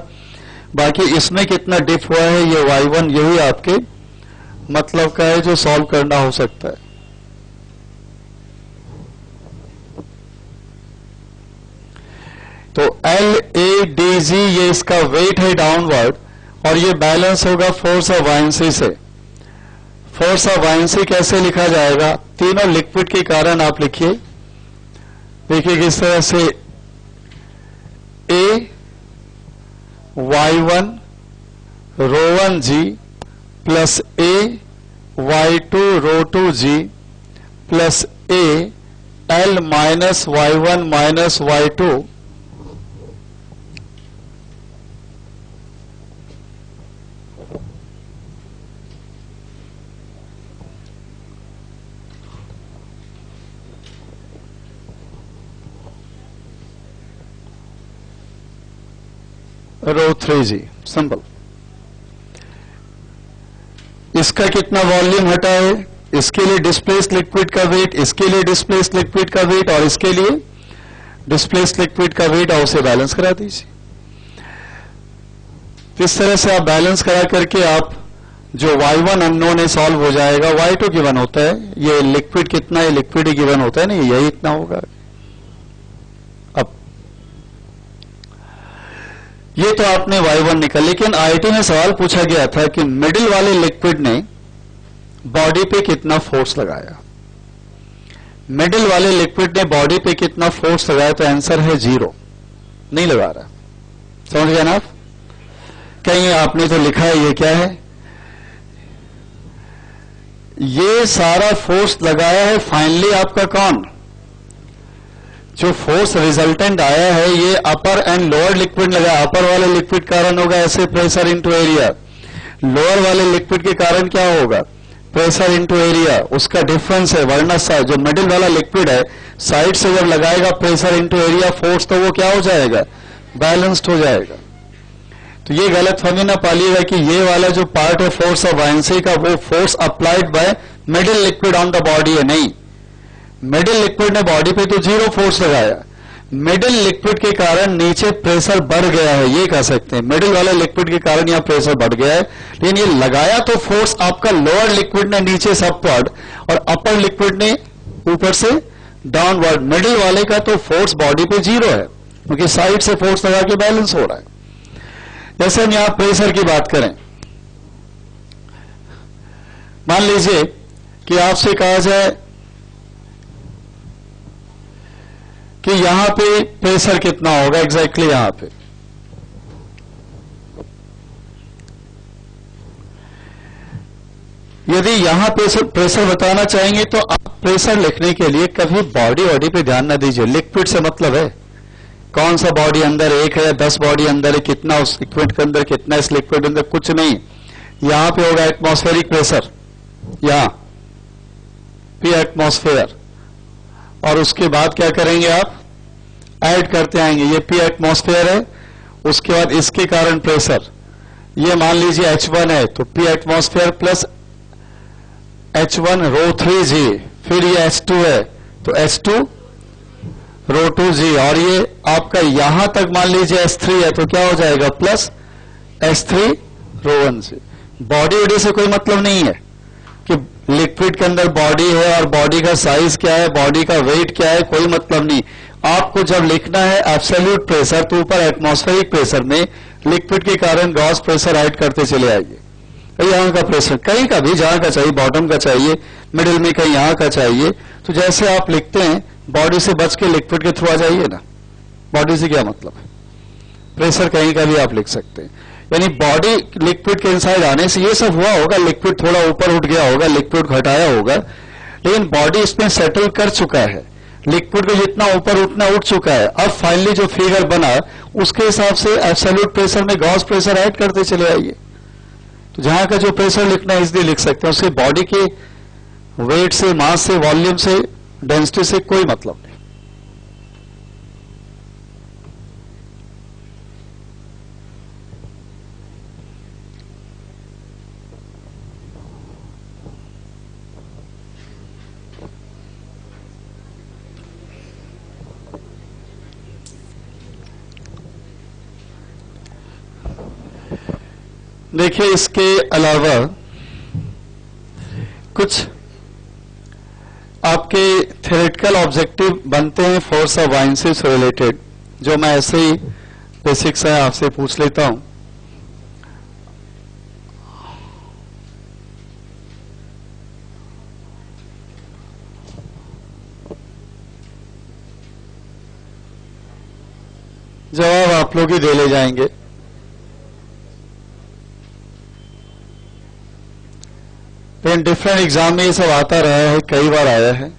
बाकी इसमें कितना डिप हुआ है ये Y1, यही आपके मतलब का है जो सॉल्व करना हो सकता है। तो LADG ये इसका वेट है डाउनवर्ड, और ये बैलेंस होगा फोर्स ऑफ बायंसी से। फोर्स ऑफ बायंसी कैसे लिखा जाएगा, तीनों लिक्विड के कारण आप लिखिए, देखिए किस तरह से, A Y1 ρ1G plus A Y2 ρ2G plus A L minus Y1 minus Y2 ρ3G। Simple. इसका कितना वॉल्यूम हटा है, इसके लिए डिस्प्लेस्ड लिक्विड का वेट, इसके लिए डिस्प्लेस्ड लिक्विड का वेट, और इसके लिए डिस्प्लेस्ड लिक्विड का वेट, और उसे बैलेंस करा दीजिए। इस तरह से आप बैलेंस करा करके आप जो Y1 अननोन है सॉल्व हो जाएगा, Y2 गिवन होता है, ये लिक्विड कितना है, लिक्विड ही गिवन होता है ना, यही इतना होगा। अब ये तो आपने Y1 निकल, लेकिन IIT में सवाल पूछा गया था कि मिडिल वाले लिक्विड ने बॉडी पे कितना फोर्स लगाया, मिडिल वाले लिक्विड ने बॉडी पे कितना फोर्स लगाया, तो आंसर है 0, नहीं लगा रहा। समझ गए ना आप, कहीं आपने तो लिखा है, ये क्या है, ये सारा फोर्स लगाया है फाइनली आपका कौन, जो फोर्स रिजल्टेंट आया है ये अपर एंड लोअर लिक्विड लगा। अपर वाले लिक्विड कारण होगा ऐसे प्रेशर इनटू एरिया, लोअर वाले लिक्विड के कारण क्या होगा, प्रेशर इनटू एरिया, उसका डिफरेंस है, वरना जो मिडिल वाला लिक्विड है साइड से जब लगाएगा प्रेशर इनटू एरिया फोर्स, तो वो क्या हो जाएगा, बैलेंस्ड हो जाएगा। तो ये गलतफहमी ना पालिएगा कि ये वाला जो पार्ट है फोर्स ऑफ बायंसी का, वो force applied by middle liquid on the body है, नहीं। मिडिल लिक्विड ने बॉडी पे तो 0 फोर्स लगाया, मिडिल लिक्विड के कारण नीचे प्रेशर बढ़ गया है, ये कह सकते हैं। मिडिल वाले लिक्विड के कारण यहां प्रेशर बढ़ गया है, लेकिन ये लगाया तो फोर्स आपका लोअर लिक्विड ने नीचे से अपवर्ड और अपर लिक्विड ने ऊपर से डाउनवर्ड। मिडिल वाले का तो फोर्स बॉडी पे 0 है, क्योंकि साइड से फोर्स लगा के बैलेंस हो रहा है। जैसे हम यहां प्रेशर की बात करें, मान लीजिए कि आपसे कहा जाए कि यहां पे प्रेशर कितना होगा एग्जैक्टली यहां पे, यदि यहां प्रेशर बताना चाहेंगे तो आप प्रेशर लिखने के लिए कभी बॉडी पे ध्यान ना दीजिए। लिक्विड से मतलब है कौन सा बॉडी अंदर, 1 है या 10 बॉडी अंदर है, कितना उस लिक्विड के अंदर, कितना इस लिक्विड के अंदर, कुछ नहीं। यहां पे होगा एटमॉस्फेरिक प्रेशर, यहां पी एटमॉस्फेयर, और उसके बाद क्या करेंगे आप, ऐड करते आएंगे। ये पी एटमॉस्फेयर है, उसके बाद इसके कारण प्रेशर, ये मान लीजिए H1 है तो पी एटमॉस्फेयर प्लस H1 रो 3G, फिर ये H2 है तो H2 रो 2G, और ये आपका यहां तक मान लीजिए S3 है तो क्या हो जाएगा प्लस S3 रो 1G। बॉडी वॉडी से कोई मतलब नहीं है कि लिक्विड के अंदर बॉडी है और बॉडी का साइज क्या है, बॉडी का वेट क्या है, कोई मतलब नहीं। आपको जब लिखना है एब्सोल्यूट प्रेशर तो ऊपर एटमॉस्फेरिक प्रेशर में लिक्विड के कारण गॉस प्रेशर ऐड करते चले आइए। यहां का प्रेशर कहीं का भी, जहां का चाहिए, बॉटम का चाहिए, मिडिल में कहीं यहां का चाहिए, तो जैसे आप लिखते हैं बॉडी से बच के लिक्विड के थ्रू आ जाइए ना। बॉडी से क्या मतलब है, प्रेशर कहीं का भी आप लिख सकते हैं। यानी बॉडी लिक्विड के इनसाइड आने से ये सब हुआ होगा, लिक्विड थोड़ा ऊपर उठ गया होगा, लिक्विड घटाया होगा, लेकिन बॉडी इसमें सेटल कर चुका है, लिक्विड को जितना ऊपर उठना उठ चुका है। अब फाइनली जो फिगर बना उसके हिसाब से एब्सोल्यूट प्रेशर में गॉस प्रेशर ऐड करते चले आइए। तो जहां का जो प्रेशर लिखना है इसलिए लिख सकते हैं, उसके बॉडी के वेट से, मास से, वॉल्यूम से, डेंसिटी से कोई मतलब नहीं। देखिए इसके अलावा कुछ आपके थ्योरेटिकल ऑब्जेक्टिव बनते हैं फोर्स ऑफ वाइंसी से रिलेटेड, जो मैं ऐसे ही बेसिक्स है आपसे पूछ लेता हूं। जवाब आप लोग ही दे ले जाएंगे। लेकिन डिफरेंट एग्जाम में ये सब आता रहा है, कई बार आया है।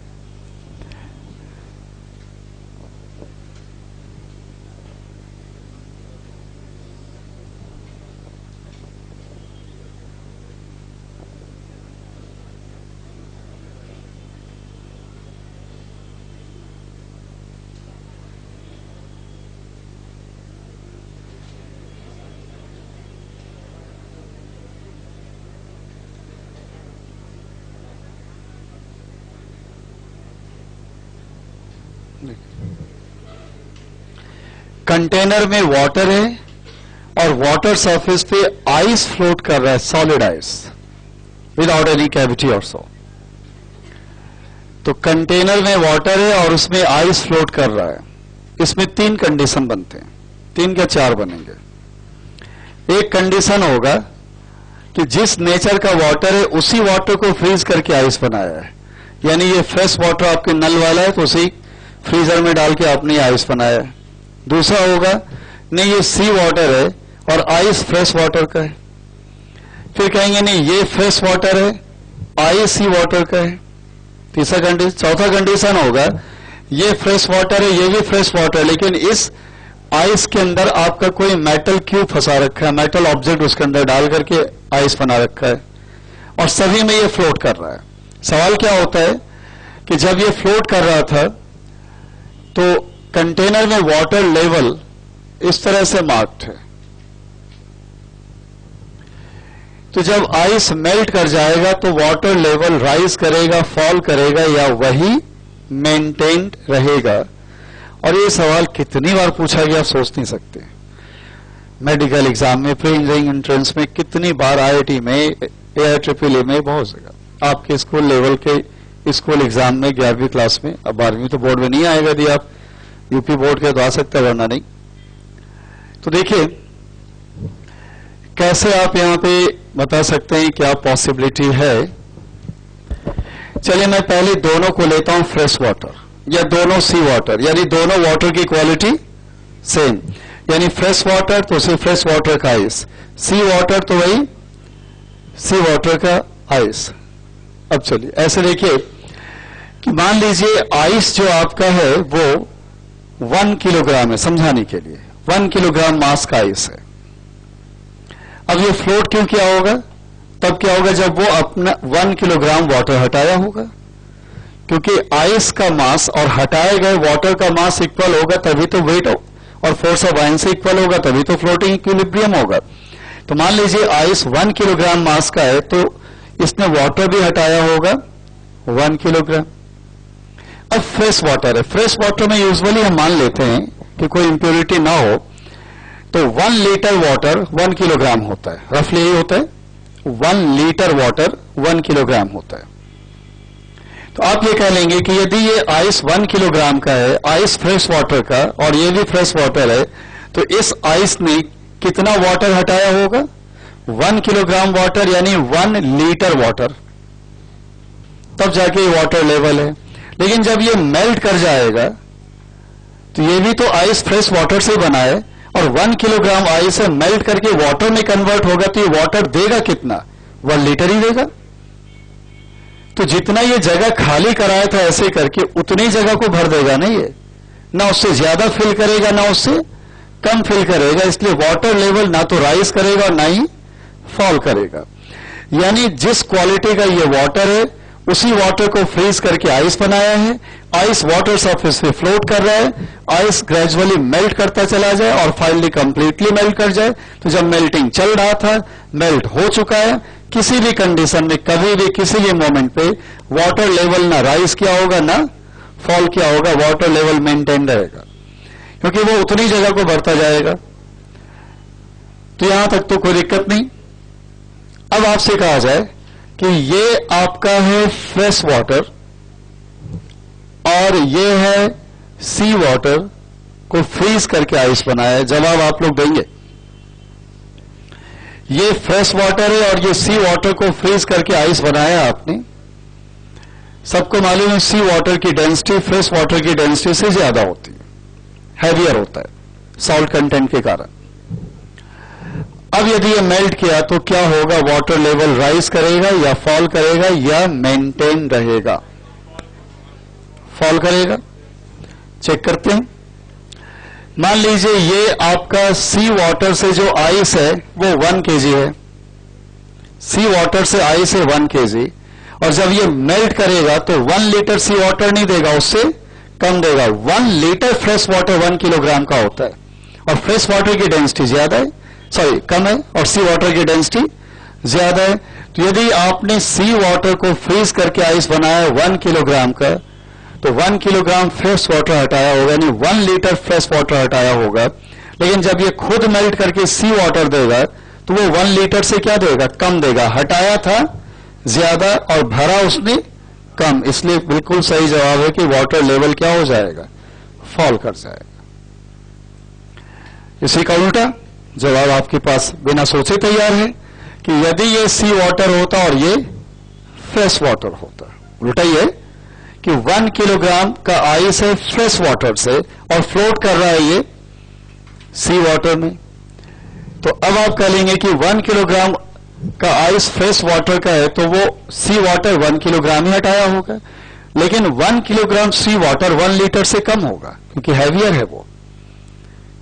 कंटेनर में वाटर है और वाटर सरफेस पे आइस फ्लोट कर रहा है, solid ice without any cavity और सो। तो कंटेनर में वाटर है और उसमें आइस फ्लोट कर रहा है। इसमें 3 कंडीशन बनते हैं, 3 या 4 बनेंगे। एक कंडीशन होगा कि जिस नेचर का वाटर है उसी वाटर को फ्रीज करके आइस बनाया है, यानी ये फ्रेश वाटर आपके नल वाला है तो उसी फ्रीजर में डाल के आपने आइस बनाया है। दूसरा होगा नहीं ये सी वाटर है और आइस फ्रेश वाटर का है, फिर कहेंगे नहीं ये फ्रेश वाटर है, आइस सी वाटर का है। तीसरा कंडीशन, चौथा कंडीशन होगा ये फ्रेश वाटर है, ये भी फ्रेश वाटर है, लेकिन इस आइस के अंदर आपका कोई मेटल क्यूब फंसा रखा है, मेटल ऑब्जेक्ट उसके अंदर डाल करके आइस बना रखा है और सभी में ये फ्लोट कर रहा है। सवाल क्या होता है कि जब ये फ्लोट कर रहा था तो कंटेनर में वाटर लेवल इस तरह से मार्क्ड है, तो जब आइस मेल्ट कर जाएगा तो वाटर लेवल राइज करेगा, फॉल करेगा या वही मेंटेन रहेगा। और ये सवाल कितनी बार पूछा गया आप सोच नहीं सकते। मेडिकल एग्जाम में, प्री इंजीनियरिंग एंट्रेंस में, कितनी बार आईआईटी में, AIEEE में, बहुत जगह। आपके स्कूल लेवल के स्कूल एग्जाम में 11वीं क्लास में, अब 12वीं तो बोर्ड में नहीं आएगा, यदि आप यूपी बोर्ड के तो आ सकते हैं, वरना नहीं। तो देखिए कैसे आप यहां पे बता सकते हैं क्या पॉसिबिलिटी है। चलिए मैं पहले दोनों को लेता हूं, फ्रेश वाटर या दोनों सी वाटर, यानी दोनों वाटर की क्वालिटी सेम, यानी फ्रेश वाटर तो सिर्फ फ्रेश वाटर का आइस, सी वाटर तो वही सी वाटर का आइस। अब चलिए ऐसे देखिए कि मान लीजिए आइस जो आपका है वो 1 किलोग्राम है, समझाने के लिए 1 किलोग्राम मास का आइस है। अब ये फ्लोट क्यों किया होगा? तब क्या होगा जब वो अपना 1 किलोग्राम वाटर हटाया होगा, क्योंकि आइस का मास और हटाए गए वाटर का मास इक्वल होगा, तभी तो वेट और फोर्स ऑफ आयन से इक्वल होगा, तभी तो फ्लोटिंग इक्विलिब्रियम होगा। तो मान लीजिए आइस 1 किलोग्राम मास का है, तो इसने वाटर भी हटाया होगा 1 किलोग्राम। अब फ्रेश वाटर है, फ्रेश वाटर में यूजुअली हम मान लेते हैं कि कोई इंप्योरिटी ना हो, तो 1 लीटर वाटर 1 किलोग्राम होता है, रफली यही होता है, 1 लीटर वाटर 1 किलोग्राम होता है। तो आप ये कह लेंगे कि यदि ये आइस 1 किलोग्राम का है, आइस फ्रेश वाटर का, और ये भी फ्रेश वाटर है, तो इस आइस ने कितना वाटर हटाया होगा? 1 किलोग्राम वाटर, यानी 1 लीटर वाटर, तब जाके ये वाटर लेवल है। लेकिन जब ये मेल्ट कर जाएगा तो ये भी तो आइस फ्रेश वाटर से बना है, और 1 किलोग्राम आइस है, मेल्ट करके वाटर में कन्वर्ट होगा, तो ये वाटर देगा कितना? 1 लीटर ही देगा। तो जितना ये जगह खाली कराया था ऐसे करके, उतनी जगह को भर देगा ना, ये ना उससे ज्यादा फिल करेगा ना उससे कम फिल करेगा, इसलिए वाटर लेवल ना तो राइज करेगा और ना ही फॉल करेगा। यानी जिस क्वालिटी का ये वाटर है उसी वाटर को फ्रीज करके आइस बनाया है, आइस वाटर सरफेस पे फ्लोट कर रहा है, आइस ग्रेजुअली मेल्ट करता चला जाए और फाइनली कंप्लीटली मेल्ट कर जाए। तो जब मेल्टिंग चल रहा था, मेल्ट हो चुका है, किसी भी कंडीशन में कभी भी किसी भी मोमेंट पे वाटर लेवल ना राइज किया होगा ना फॉल किया होगा, वाटर लेवल मेंटेन रहेगा, क्योंकि वो उतनी जगह को भरता जाएगा। तो यहां तक तो कोई दिक्कत नहीं। अब आपसे कहा जाए कि ये आपका है फ्रेश वाटर और ये है सी वाटर को फ्रीज करके आइस बनाया है। जवाब आप लोग देंगे, ये फ्रेश वाटर है और ये सी वाटर को फ्रीज करके आइस बनाया आपने। सबको मालूम है सी वाटर की डेंसिटी फ्रेश वाटर की डेंसिटी से ज्यादा होती है, हैवियर होता है सॉल्ट कंटेंट के कारण। अब यदि ये मेल्ट किया तो क्या होगा? वाटर लेवल राइज करेगा या फॉल करेगा या मेंटेन रहेगा? फॉल करेगा। चेक करते हैं। मान लीजिए ये आपका सी वाटर से जो आइस है वो 1 kg है, सी वाटर से आइस है 1 kg, और जब ये मेल्ट करेगा तो 1 लीटर सी वाटर नहीं देगा, उससे कम देगा। 1 लीटर फ्रेश वाटर 1 किलोग्राम का होता है, और फ्रेश वाटर की डेंसिटी ज्यादा है, सॉरी कम है, और सी वाटर की डेंसिटी ज्यादा है। तो यदि आपने सी वाटर को फ्रीज करके आइस बनाया 1 किलोग्राम का, तो 1 किलोग्राम फ्रेश वाटर हटाया होगा, यानी 1 लीटर फ्रेश वाटर हटाया होगा। लेकिन जब ये खुद मेल्ट करके सी वाटर देगा तो वो 1 लीटर से क्या देगा? कम देगा। हटाया था ज्यादा और भरा उसने कम, इसलिए बिल्कुल सही जवाब है कि वाटर लेवल क्या हो जाएगा? फॉल कर जाएगा। इसी का उल्टा जवाब आपके पास बिना सोचे तैयार है कि यदि ये सी वाटर होता और ये फ्रेश वाटर होता, उल्टा ही है कि 1 किलोग्राम का आइस है फ्रेश वाटर से और फ्लोट कर रहा है ये सी वाटर में। तो अब आप कह लेंगे कि 1 किलोग्राम का आइस फ्रेश वाटर का है तो वो सी वाटर 1 किलोग्राम ही हटाया होगा, लेकिन 1 किलोग्राम सी वाटर 1 लीटर से कम होगा क्योंकि हैवियर है वो।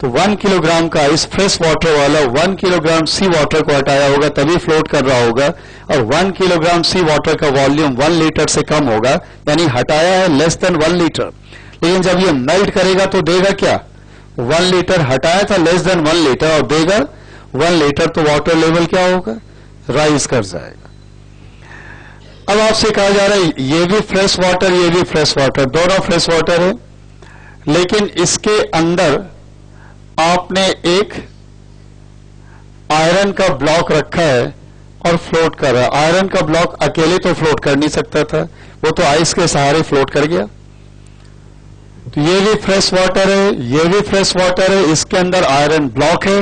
तो 1 किलोग्राम का आइस फ्रेश वाटर वाला 1 किलोग्राम सी वाटर को हटाया होगा, तभी फ्लोट कर रहा होगा, और 1 किलोग्राम सी वाटर का वॉल्यूम 1 लीटर से कम होगा, यानी हटाया है लेस देन 1 लीटर। लेकिन जब ये मेल्ट करेगा तो देगा क्या? 1 लीटर। हटाया था लेस देन 1 लीटर और देगा 1 लीटर, तो वाटर लेवल क्या होगा? राइज कर जाएगा। अब आपसे कहा जा रहा है ये भी फ्रेश वाटर ये भी फ्रेश वाटर, दोनों फ्रेश वाटर है, लेकिन इसके अंदर आपने एक आयरन का ब्लॉक रखा है और फ्लोट कर रहा है। आयरन का ब्लॉक अकेले तो फ्लोट कर नहीं सकता था, वो तो आइस के सहारे फ्लोट कर गया। तो ये भी फ्रेश वाटर है, ये भी फ्रेश वाटर है, इसके अंदर आयरन ब्लॉक है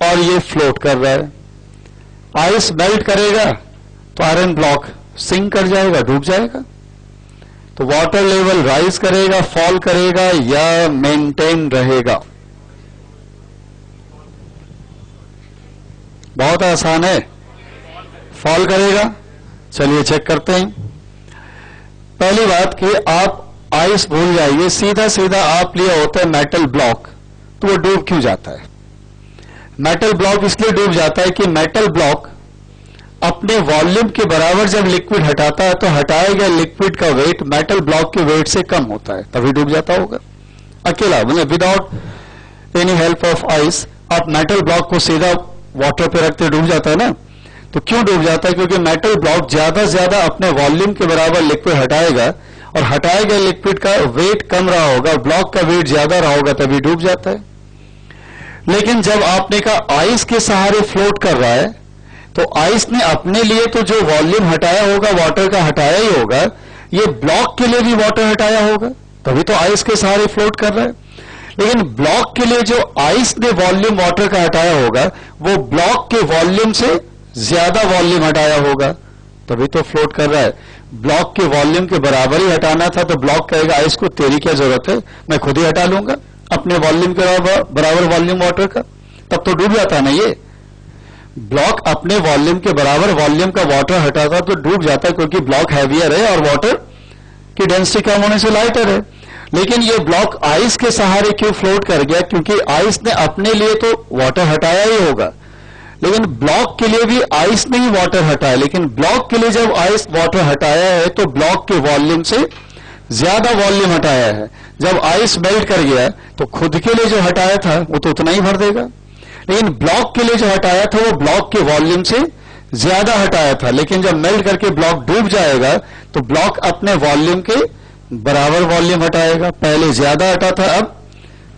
और ये फ्लोट कर रहा है। आइस मेल्ट करेगा तो आयरन ब्लॉक सिंक कर जाएगा, डूब जाएगा। तो वाटर लेवल राइज करेगा, फॉल करेगा या मेंटेन रहेगा? बहुत आसान है, फॉल करेगा। चलिए चेक करते हैं। पहली बात कि आप आइस भूल जाइए, सीधा सीधा आप लिए होता है मेटल ब्लॉक, तो वो डूब क्यों जाता है? मेटल ब्लॉक इसलिए डूब जाता है कि मेटल ब्लॉक अपने वॉल्यूम के बराबर जब लिक्विड हटाता है तो हटाए गए लिक्विड का वेट मेटल ब्लॉक के वेट से कम होता है, तभी डूब जाता होगा। अकेला मतलब without any help of ice आप मेटल ब्लॉक को सीधा वाटर पे रखते डूब जाता है ना। तो क्यों डूब जाता है? क्योंकि मेटल ब्लॉक ज्यादा से ज्यादा अपने वॉल्यूम के बराबर लिक्विड हटाएगा और हटाए गए लिक्विड का वेट कम रहा होगा, ब्लॉक का वेट ज्यादा रहा होगा, तभी डूब जाता है। लेकिन जब आपने कहा आइस के सहारे फ्लोट कर रहा है, तो आइस ने अपने लिए तो जो वॉल्यूम हटाया होगा वाटर का हटाया ही होगा, ये ब्लॉक के लिए भी वाटर हटाया होगा, तभी तो आइस के सहारे फ्लोट कर रहा है। लेकिन ब्लॉक के लिए जो आइस ने वॉल्यूम वाटर का हटाया होगा, वो ब्लॉक के वॉल्यूम से ज्यादा वॉल्यूम हटाया होगा, तभी तो फ्लोट कर रहा है। ब्लॉक के वॉल्यूम के बराबर ही हटाना था तो ब्लॉक कहेगा आइस को तेरी क्या जरूरत है, मैं खुद ही हटा लूंगा अपने वॉल्यूम के बराबर वॉल्यूम वाटर का, तब तो डूब जाता ना। ये ब्लॉक अपने वॉल्यूम के बराबर वॉल्यूम का वाटर हटाता तो डूब जाता, क्योंकि ब्लॉक हैवियर है और वाटर की डेंसिटी कम होने से लाइटर है। लेकिन ये ब्लॉक आइस के सहारे क्यों फ्लोट कर गया? क्योंकि आइस ने अपने लिए तो वाटर हटाया ही होगा, लेकिन ब्लॉक के लिए भी आइस ने ही वाटर हटाया। लेकिन ब्लॉक के लिए जब आइस वाटर हटाया है तो ब्लॉक के वॉल्यूम से ज्यादा वॉल्यूम हटाया है। जब आइस मेल्ट कर गया तो खुद के लिए जो हटाया था वो तो उतना ही भर देगा, लेकिन ब्लॉक के लिए जो हटाया था वो ब्लॉक के वॉल्यूम से ज्यादा हटाया था। लेकिन जब मेल्ट करके ब्लॉक डूब जाएगा तो ब्लॉक अपने वॉल्यूम के बराबर वॉल्यूम हटाएगा। पहले ज्यादा हटा था, अब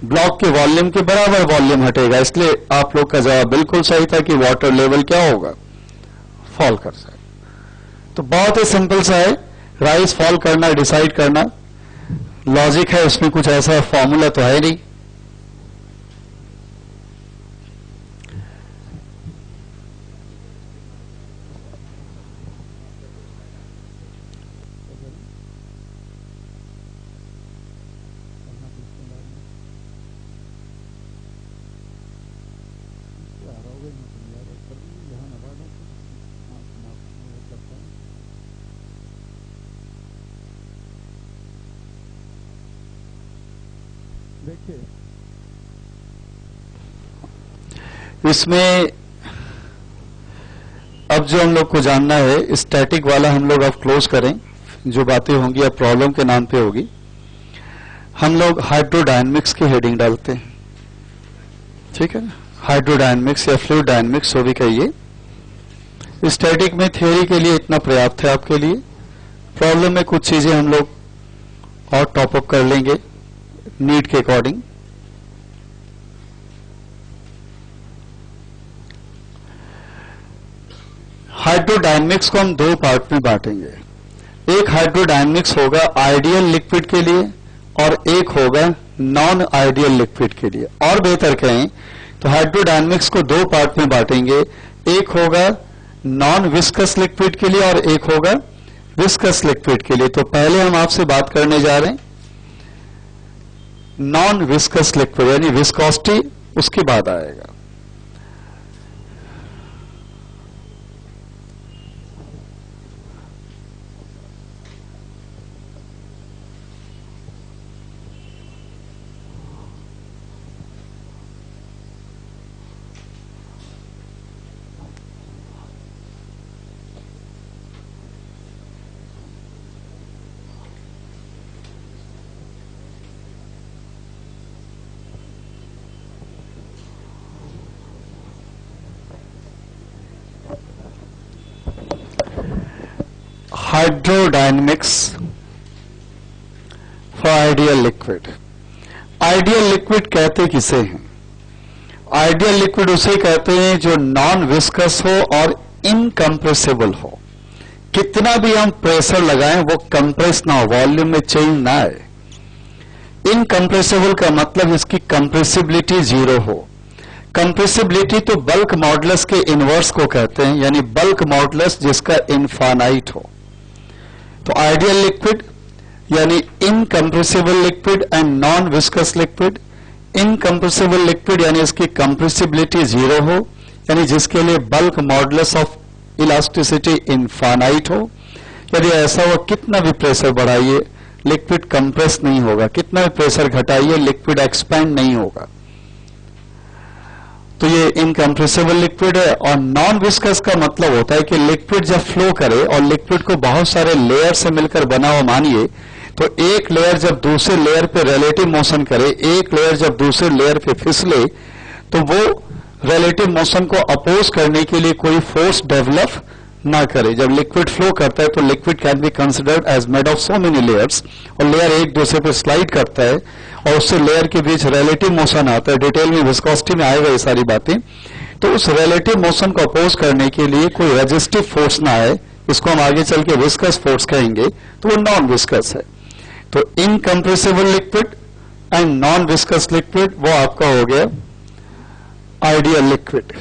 ब्लॉक के वॉल्यूम के बराबर वॉल्यूम हटेगा। इसलिए आप लोग का जवाब बिल्कुल सही था कि वाटर लेवल क्या होगा, फॉल कर जाएगा। तो बहुत ही सिंपल सा है, राइज फॉल करना डिसाइड करना, लॉजिक है, उसमें कुछ ऐसा फॉर्मूला तो है नहीं। देखिए इसमें अब जो हम लोग को जानना है, स्टैटिक वाला हम लोग अब क्लोज करें। जो बातें होंगी अब प्रॉब्लम के नाम पे होगी। हम लोग हाइड्रोडायनेमिक्स की हेडिंग डालते हैं, ठीक है? हाइड्रोडायनेमिक्स या फ्लूइड डायनेमिक्स जो भी कहिए। स्टैटिक में थ्योरी के लिए इतना पर्याप्त है आपके लिए। प्रॉब्लम में कुछ चीजें हम लोग और टॉपअप कर लेंगे नीड के अकॉर्डिंग। हाइड्रोडायनेमिक्स को हम दो पार्ट में बांटेंगे। एक हाइड्रोडायनेमिक्स होगा आइडियल लिक्विड के लिए और एक होगा नॉन आइडियल लिक्विड के लिए। और बेहतर कहें तो हाइड्रोडायनेमिक्स को दो पार्ट में बांटेंगे। एक होगा नॉन विस्कस लिक्विड के लिए और एक होगा विस्कस लिक्विड के लिए। तो पहले हम आपसे बात करने जा रहे हैं नॉन विस्कस लिक्विड, यानी विस्कोसिटी उसके बाद आएगा। Hydrodynamics for ideal liquid. Ideal liquid कहते किसे हैं? आइडियल लिक्विड उसे कहते हैं जो नॉन विस्कस हो और इनकम्प्रेसिबल हो। कितना भी हम प्रेशर लगाएं वो कंप्रेस ना हो, वॉल्यूम में चेंज ना आए। इनकम्प्रेसिबल का मतलब इसकी कंप्रेसिबिलिटी जीरो हो। कंप्रेसिबिलिटी तो बल्क मॉडुलस के इनवर्स को कहते हैं, यानी बल्क मॉडुलस जिसका इनफाइनाइट हो। तो आइडियल लिक्विड यानी incompressible liquid and non viscous liquid. Incompressible liquid यानी इसकी कंप्रेसिबिलिटी जीरो हो, यानी जिसके लिए bulk modulus of elasticity infinite हो। यदि ऐसा हो कितना भी प्रेशर बढ़ाइए लिक्विड कंप्रेस नहीं होगा, कितना भी प्रेशर घटाइए लिक्विड एक्सपैंड नहीं होगा। तो ये इनकम्प्रेसिबल लिक्विड है। और नॉन विस्कस का मतलब होता है कि लिक्विड जब फ्लो करे और लिक्विड को बहुत सारे लेयर से मिलकर बना हुआ मानिए, तो एक लेयर जब दूसरे लेयर पे रिलेटिव मोशन करे, एक लेयर जब दूसरे लेयर पे फिसले, तो वो रिलेटिव मोशन को अपोज करने के लिए कोई फोर्स डेवलप ना करे। जब लिक्विड फ्लो करता है तो liquid can be considered as made of so many layers, और लेयर एक दूसरे पे स्लाइड करता है और उससे लेयर के बीच रिलेटिव मोशन आता है। डिटेल में विस्कोसिटी में आएगा ये सारी बातें। तो उस रिलेटिव मोशन को अपोज करने के लिए कोई रेजिस्टिव फोर्स ना आए, इसको हम आगे चल के विस्कस फोर्स कहेंगे, तो वो नॉन विस्कस है। तो incompressible liquid and non viscous liquid वो आपका हो गया आइडियल लिक्विड।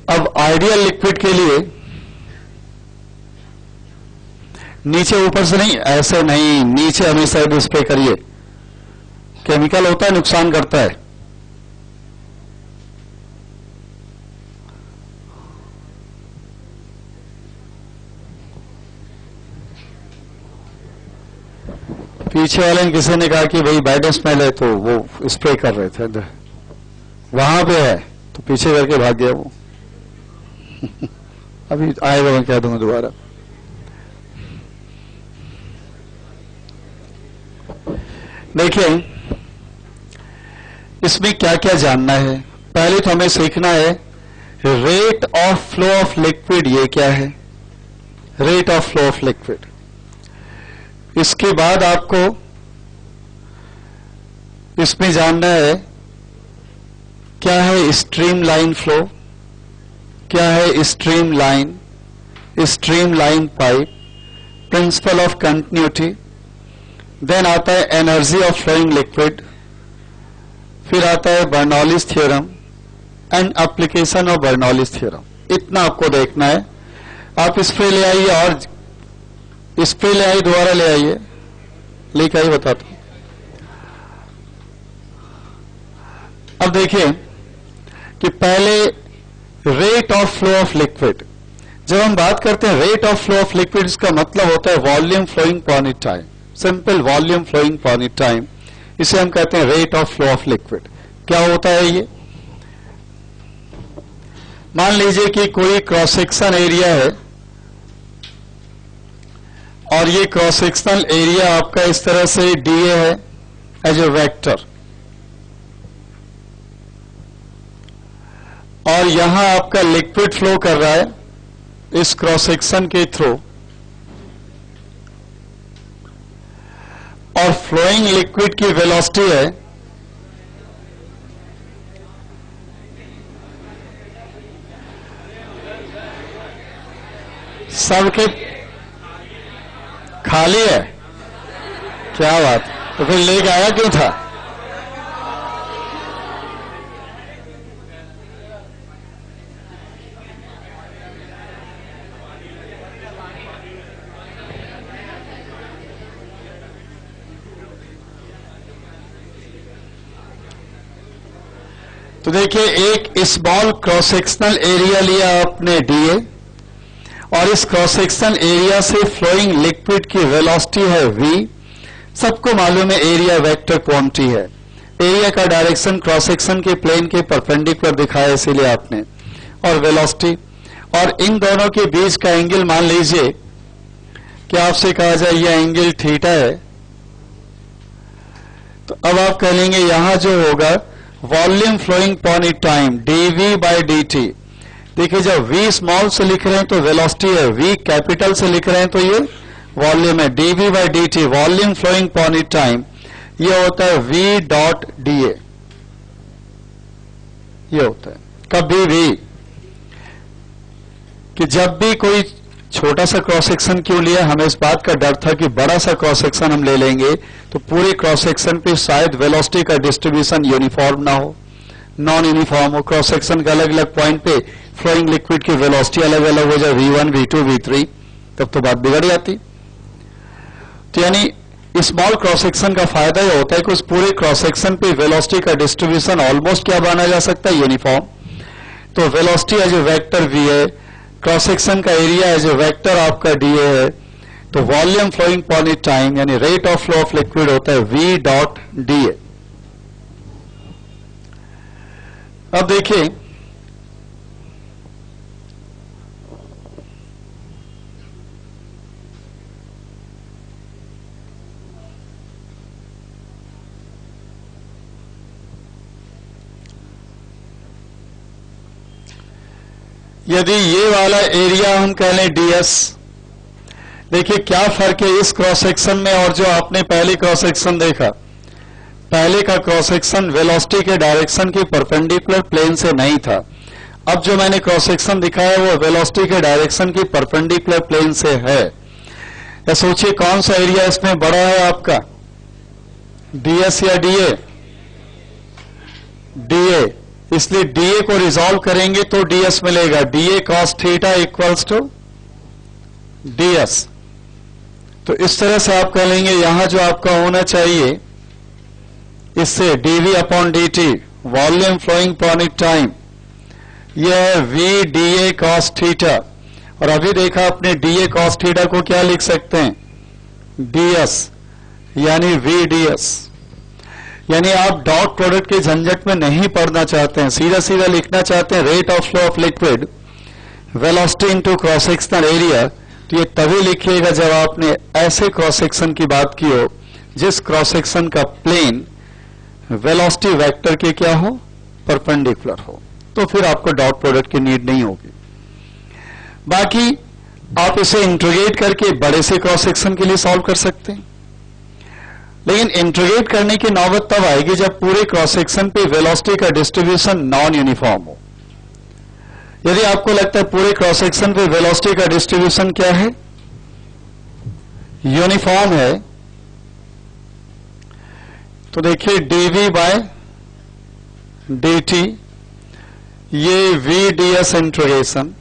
अब आइडियल लिक्विड के लिए नीचे ऊपर से नहीं, ऐसे नहीं, नीचे हमेशा स्प्रे करिए। केमिकल होता है, नुकसान करता है। पीछे वाले ने किसी ने कहा कि भाई बैड स्मेल है, तो वो स्प्रे कर रहे थे, वहां पे है तो पीछे करके भाग गया वो। अभी आएगा, मैं कह दूंगा दोबारा। देखिए इसमें क्या क्या जानना है। पहले तो हमें सीखना है rate of flow of liquid ये क्या है, rate of flow of liquid. इसके बाद आपको इसमें जानना है क्या है स्ट्रीम लाइन फ्लो, क्या है streamline pipe, principle of continuity. Then आता है एनर्जी ऑफ फ्लोइंग लिक्विड, फिर आता है Bernoulli's theorem and application of Bernoulli's theorem. इतना आपको देखना है। आप स्प्रे ले आइए, और स्प्रे ले आइए, दोबारा ले आइए, लेकर आइए, बताता हूं। अब देखिए कि पहले rate of flow of liquid. जब हम बात करते हैं rate of flow of liquid, इसका मतलब होता है volume flowing upon a time, simple volume flowing upon a time. इसे हम कहते हैं rate of flow of liquid. क्या होता है ये? मान लीजिए कि कोई क्रॉस सेक्शन एरिया है और ये क्रॉस सेक्शनल एरिया आपका इस तरह से डीए है एज ए वेक्टर, और यहां आपका लिक्विड फ्लो कर रहा है इस क्रॉस सेक्शन के थ्रू, और फ्लोइंग लिक्विड की वेलोसिटी है सबके खाली है। क्या बात, तो फिर लेके आया क्यों था? तो देखिए एक स्मॉल क्रॉस सेक्शनल एरिया लिया आपने डीए, और इस क्रॉस सेक्शनल एरिया से फ्लोइंग लिक्विड की वेलोसिटी है वी। सबको मालूम है एरिया वेक्टर क्वांटिटी है। एरिया का डायरेक्शन क्रॉस सेक्शन के प्लेन के परपेंडिकुलर दिखाया इसीलिए आपने, और वेलोसिटी, और इन दोनों के बीच का एंगल मान लीजिए कि आपसे कहा जाए यह एंगल थीटा है। तो अब आप कह लेंगे यहां जो होगा volume flowing upon a time d V by dt। देखिए जब v स्मॉल से लिख रहे हैं तो वेलोसिटी है, v कैपिटल से लिख रहे हैं तो ये वॉल्यूम है, dV by dt volume flowing upon it time, ये होता है V डॉट dA, ये होता है। कभी भी कि जब भी कोई छोटा सा क्रॉस सेक्शन क्यों लिया, हमें इस बात का डर था कि बड़ा सा क्रॉस सेक्शन हम ले लेंगे तो पूरे क्रॉस सेक्शन पे शायद वेलोसिटी का डिस्ट्रीब्यूशन यूनिफॉर्म ना हो, नॉन यूनिफॉर्म हो, क्रॉस सेक्शन के अलग अलग पॉइंट पे फ्लोइंग लिक्विड की वेलोसिटी अलग अलग हो जाए, V1, V2, V3, तब तो बात बिगड़ जाती। तो यानी स्मॉल क्रॉस सेक्शन का फायदा यह होता है कि उस पूरे क्रॉस सेक्शन पे वेलोसिटी का डिस्ट्रीब्यूशन ऑलमोस्ट क्या बना जा सकता है, यूनिफॉर्म। तो velocity as a vector V है, क्रॉस सेक्शन का एरिया एज ए वेक्टर आपका dA है, तो volume flowing upon it time यानी rate of flow of liquid होता है V डॉट dA। अब देखिए यदि ये वाला एरिया हम कह लें ds, देखिए क्या फर्क है इस क्रॉस सेक्शन में और जो आपने पहले क्रॉस सेक्शन देखा। पहले का क्रॉस सेक्शन वेलोसिटी के डायरेक्शन की परपेंडिकुलर प्लेन से नहीं था, अब जो मैंने क्रॉस सेक्शन दिखाया वो वेलोसिटी के डायरेक्शन की परपेंडिकुलर प्लेन से है। या सोचिए कौन सा एरिया इसमें बड़ा है आपका, ds या dA? dA, इसलिए dA को रिजॉल्व करेंगे तो ds मिलेगा, dA cos theta equals to ds। तो इस तरह से आप कह लेंगे यहां जो आपका होना चाहिए इससे dV upon dt volume flowing upon it time, यह है V dA cos थीटा, और अभी देखा आपने dA cos थीटा को क्या लिख सकते हैं, ds, यानी V ds। यानी आप डॉट प्रोडक्ट के झंझट में नहीं पढ़ना चाहते हैं, सीधा सीधा लिखना चाहते हैं rate of flow of liquid velocity into cross sectional area, तो ये तभी लिखिएगा जब आपने ऐसे क्रॉस सेक्शन की बात की हो जिस क्रॉस सेक्शन का प्लेन वेलोसिटी वेक्टर के क्या हो, परपेंडिकुलर हो, तो फिर आपको डॉट प्रोडक्ट की नीड नहीं होगी। बाकी आप इसे इंटीग्रेट करके बड़े से क्रॉस सेक्शन के लिए सॉल्व कर सकते हैं, लेकिन इंटीग्रेट करने की नौबत तब आएगी जब पूरे क्रॉस सेक्शन पे वेलोसिटी का डिस्ट्रीब्यूशन नॉन यूनिफॉर्म हो। यदि आपको लगता है पूरे क्रॉस सेक्शन पे वेलोसिटी का डिस्ट्रीब्यूशन क्या है, यूनिफॉर्म है, तो देखिए dV बाय dt, ये V ds इंटीग्रेशन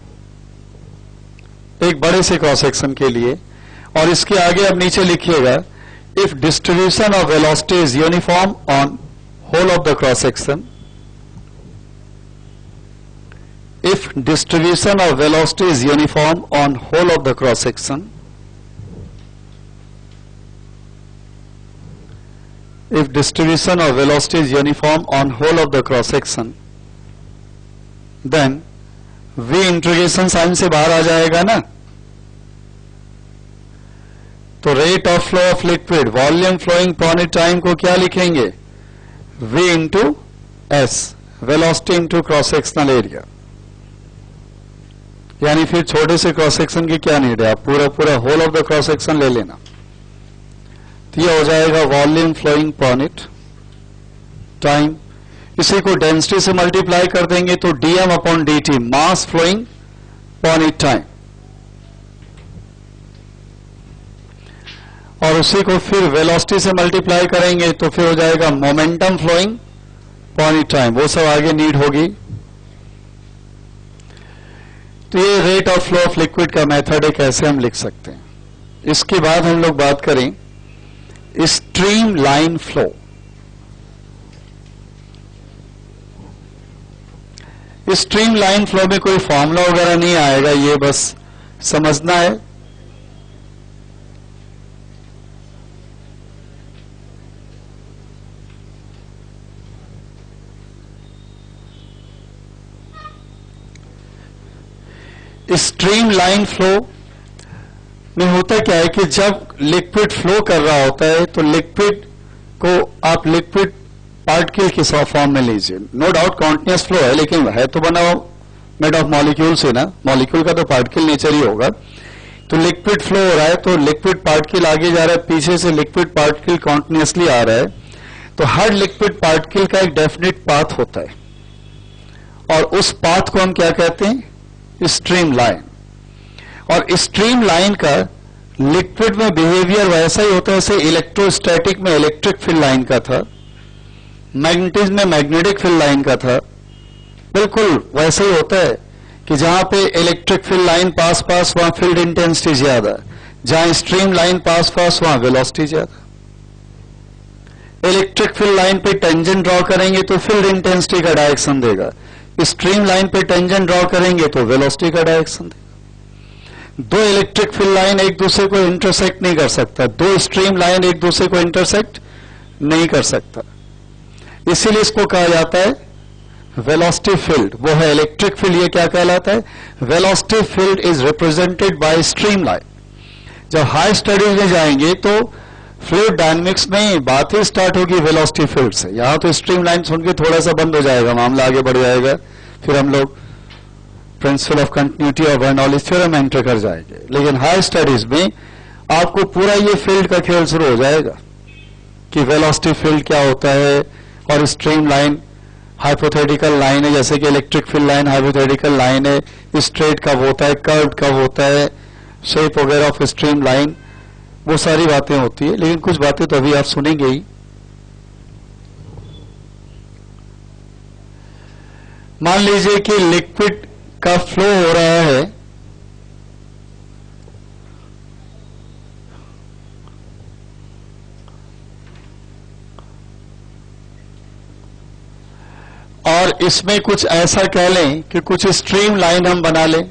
एक बड़े से क्रॉस सेक्शन के लिए, और इसके आगे अब नीचे लिखिएगा if distribution of velocity is uniform on whole of the cross section, if distribution of velocity is uniform on whole of the cross section, if distribution of velocity is uniform on whole of the cross section, then V integration sign से बाहर आ जाएगा ना, तो rate of flow of liquid volume flowing upon it time को क्या लिखेंगे, V into S, velocity into cross sectional area. यानी फिर छोटे से क्रॉस सेक्शन की क्या नीड है, आप पूरा पूरा whole of the cross section ले लेना, तो ये हो जाएगा volume flowing upon it time. इसी को डेंसिटी से मल्टीप्लाई कर देंगे तो dm upon dt mass flowing upon it time, और उसी को फिर वेलोसिटी से मल्टीप्लाई करेंगे तो फिर हो जाएगा momentum flowing upon it time, वो सब आगे नीड होगी। तो ये rate of flow of liquid का मेथड है, कैसे हम लिख सकते हैं। इसके बाद हम लोग बात करें stream line flow. Stream line flow में कोई फॉर्मूला वगैरह नहीं आएगा, ये बस समझना है। स्ट्रीम लाइन फ्लो में होता क्या है कि जब लिक्विड फ्लो कर रहा होता है तो लिक्विड को आप लिक्विड पार्टिकल के फॉर्म में लीजिए, नो डाउट कॉन्टिन्यूअस फ्लो है, लेकिन है तो बना मेड ऑफ मॉलिक्यूल से ना, मॉलिक्यूल का तो पार्टिकल नेचर ही होगा। तो लिक्विड फ्लो हो रहा है, तो लिक्विड पार्टिकल आगे जा रहा है, पीछे से लिक्विड पार्टिकल कॉन्टिन्यूसली आ रहा है। तो हर लिक्विड पार्टिकल का एक डेफिनेट पाथ होता है, और उस पाथ को हम क्या कहते हैं? Stream line. और स्ट्रीम लाइन का लिक्विड में बिहेवियर वैसा ही होता है जैसे इलेक्ट्रोस्टैटिक में इलेक्ट्रिक फील्ड लाइन का था, मैग्नेटिज्म में मैग्नेटिक फील्ड लाइन का था। बिल्कुल वैसा ही होता है कि जहां पे इलेक्ट्रिक फील्ड लाइन पास पास वहां फील्ड इंटेंसिटी ज्यादा, जहां स्ट्रीम लाइन पास पास वहां वेलोसिटी ज्यादा। इलेक्ट्रिक फील्ड लाइन पे टेंजेंट ड्रॉ करेंगे तो फील्ड इंटेंसिटी का डायरेक्शन देगा, स्ट्रीम लाइन पे टेंजेंट ड्रॉ करेंगे तो वेलोसिटी का डायरेक्शन देगा। दो इलेक्ट्रिक फील्ड लाइन एक दूसरे को इंटरसेक्ट नहीं कर सकता, दो स्ट्रीम लाइन एक दूसरे को इंटरसेक्ट नहीं कर सकता, इसीलिए इसको कहा जाता है वेलोसिटी फील्ड। वो है इलेक्ट्रिक फील्ड। ये क्या कहलाता है? Velocity field is represented by stream line. जब हाई स्टडीज में जाएंगे तो फ्लूइड डायनेमिक्स में बात ही स्टार्ट होगी वेलोसिटी फील्ड से। यहां तो स्ट्रीम लाइन सुन के थोड़ा सा बंद हो जाएगा, मामला आगे बढ़ जाएगा, फिर हम लोग प्रिंसिपल ऑफ कंटिन्यूटी और बर्नौलीज थ्योरम एंटर कर जाएंगे। लेकिन हाई स्टडीज में आपको पूरा ये फील्ड का खेल शुरू हो जाएगा कि वेलोसिटी फील्ड क्या होता है, और स्ट्रीम लाइन हाइपोथेटिकल लाइन है, जैसे कि electric field line hypothetical line है, स्ट्रेट कब होता है, कर्व्ड कब होता है, शेप वगैरह ऑफ स्ट्रीम लाइन, वो सारी बातें होती है। लेकिन कुछ बातें तो अभी आप सुनेंगे ही। मान लीजिए कि लिक्विड का फ्लो हो रहा है, और इसमें कुछ ऐसा कह लें कि कुछ स्ट्रीम लाइन हम बना लें।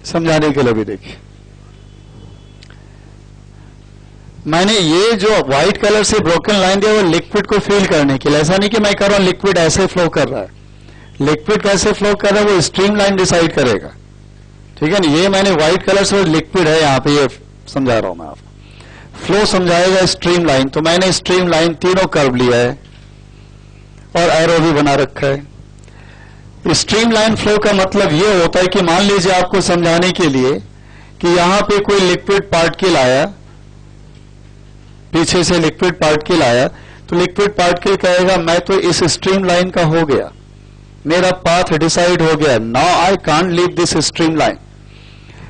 समझाने के लिए भी देखिए, मैंने ये जो व्हाइट कलर से ब्रोकन लाइन दिया वो लिक्विड को फील करने के लिए। ऐसा नहीं कि मैं कह रहा हूं लिक्विड ऐसे फ्लो कर रहा है, लिक्विड कैसे फ्लो कर रहा है वो स्ट्रीम लाइन डिसाइड करेगा, ठीक है ना। ये मैंने व्हाइट कलर से लिक्विड है यहां पे, ये समझा रहा हूं मैं आपको। फ्लो समझाएगा स्ट्रीम लाइन, तो मैंने स्ट्रीम लाइन तीनों कर्व लिया है और एरो भी बना रखा है। स्ट्रीम लाइन फ्लो का मतलब ये होता है कि मान लीजिए आपको समझाने के लिए कि यहां पे कोई लिक्विड पार्टिकल आया, पीछे से लिक्विड पार्टिकल आया, तो लिक्विड पार्टिकल कहेगा मैं तो इस स्ट्रीम लाइन का हो गया, मेरा पाथ डिसाइड हो गया, now I can't leave this stream line,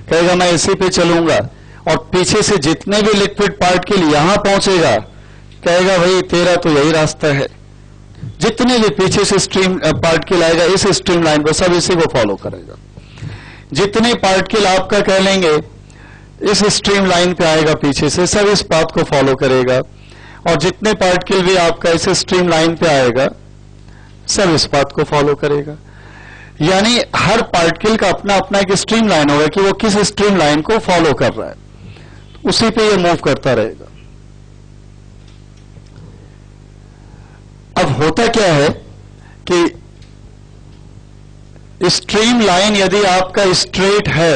कहेगा मैं इसी पे चलूंगा। और पीछे से जितने भी लिक्विड पार्टिकल यहां पहुंचेगा कहेगा भाई तेरा तो यही रास्ता है। जितने भी पीछे से स्ट्रीम पार्टिकल आएगा इस स्ट्रीम लाइन पर सब इसी को फॉलो करेगा। जितने पार्टिकल आपका कह लेंगे इस स्ट्रीम लाइन पे आएगा पीछे से, सब इस पाथ को फॉलो करेगा। और जितने पार्टिकल भी आपका इस स्ट्रीम लाइन पे आएगा सब इस पाथ को फॉलो करेगा। यानी हर पार्टिकल का अपना अपना एक स्ट्रीम लाइन होगा कि वो किस स्ट्रीम लाइन को फॉलो कर रहा है, उसी पे ये मूव करता रहेगा। अब होता क्या है कि स्ट्रीम लाइन यदि आपका स्ट्रेट है,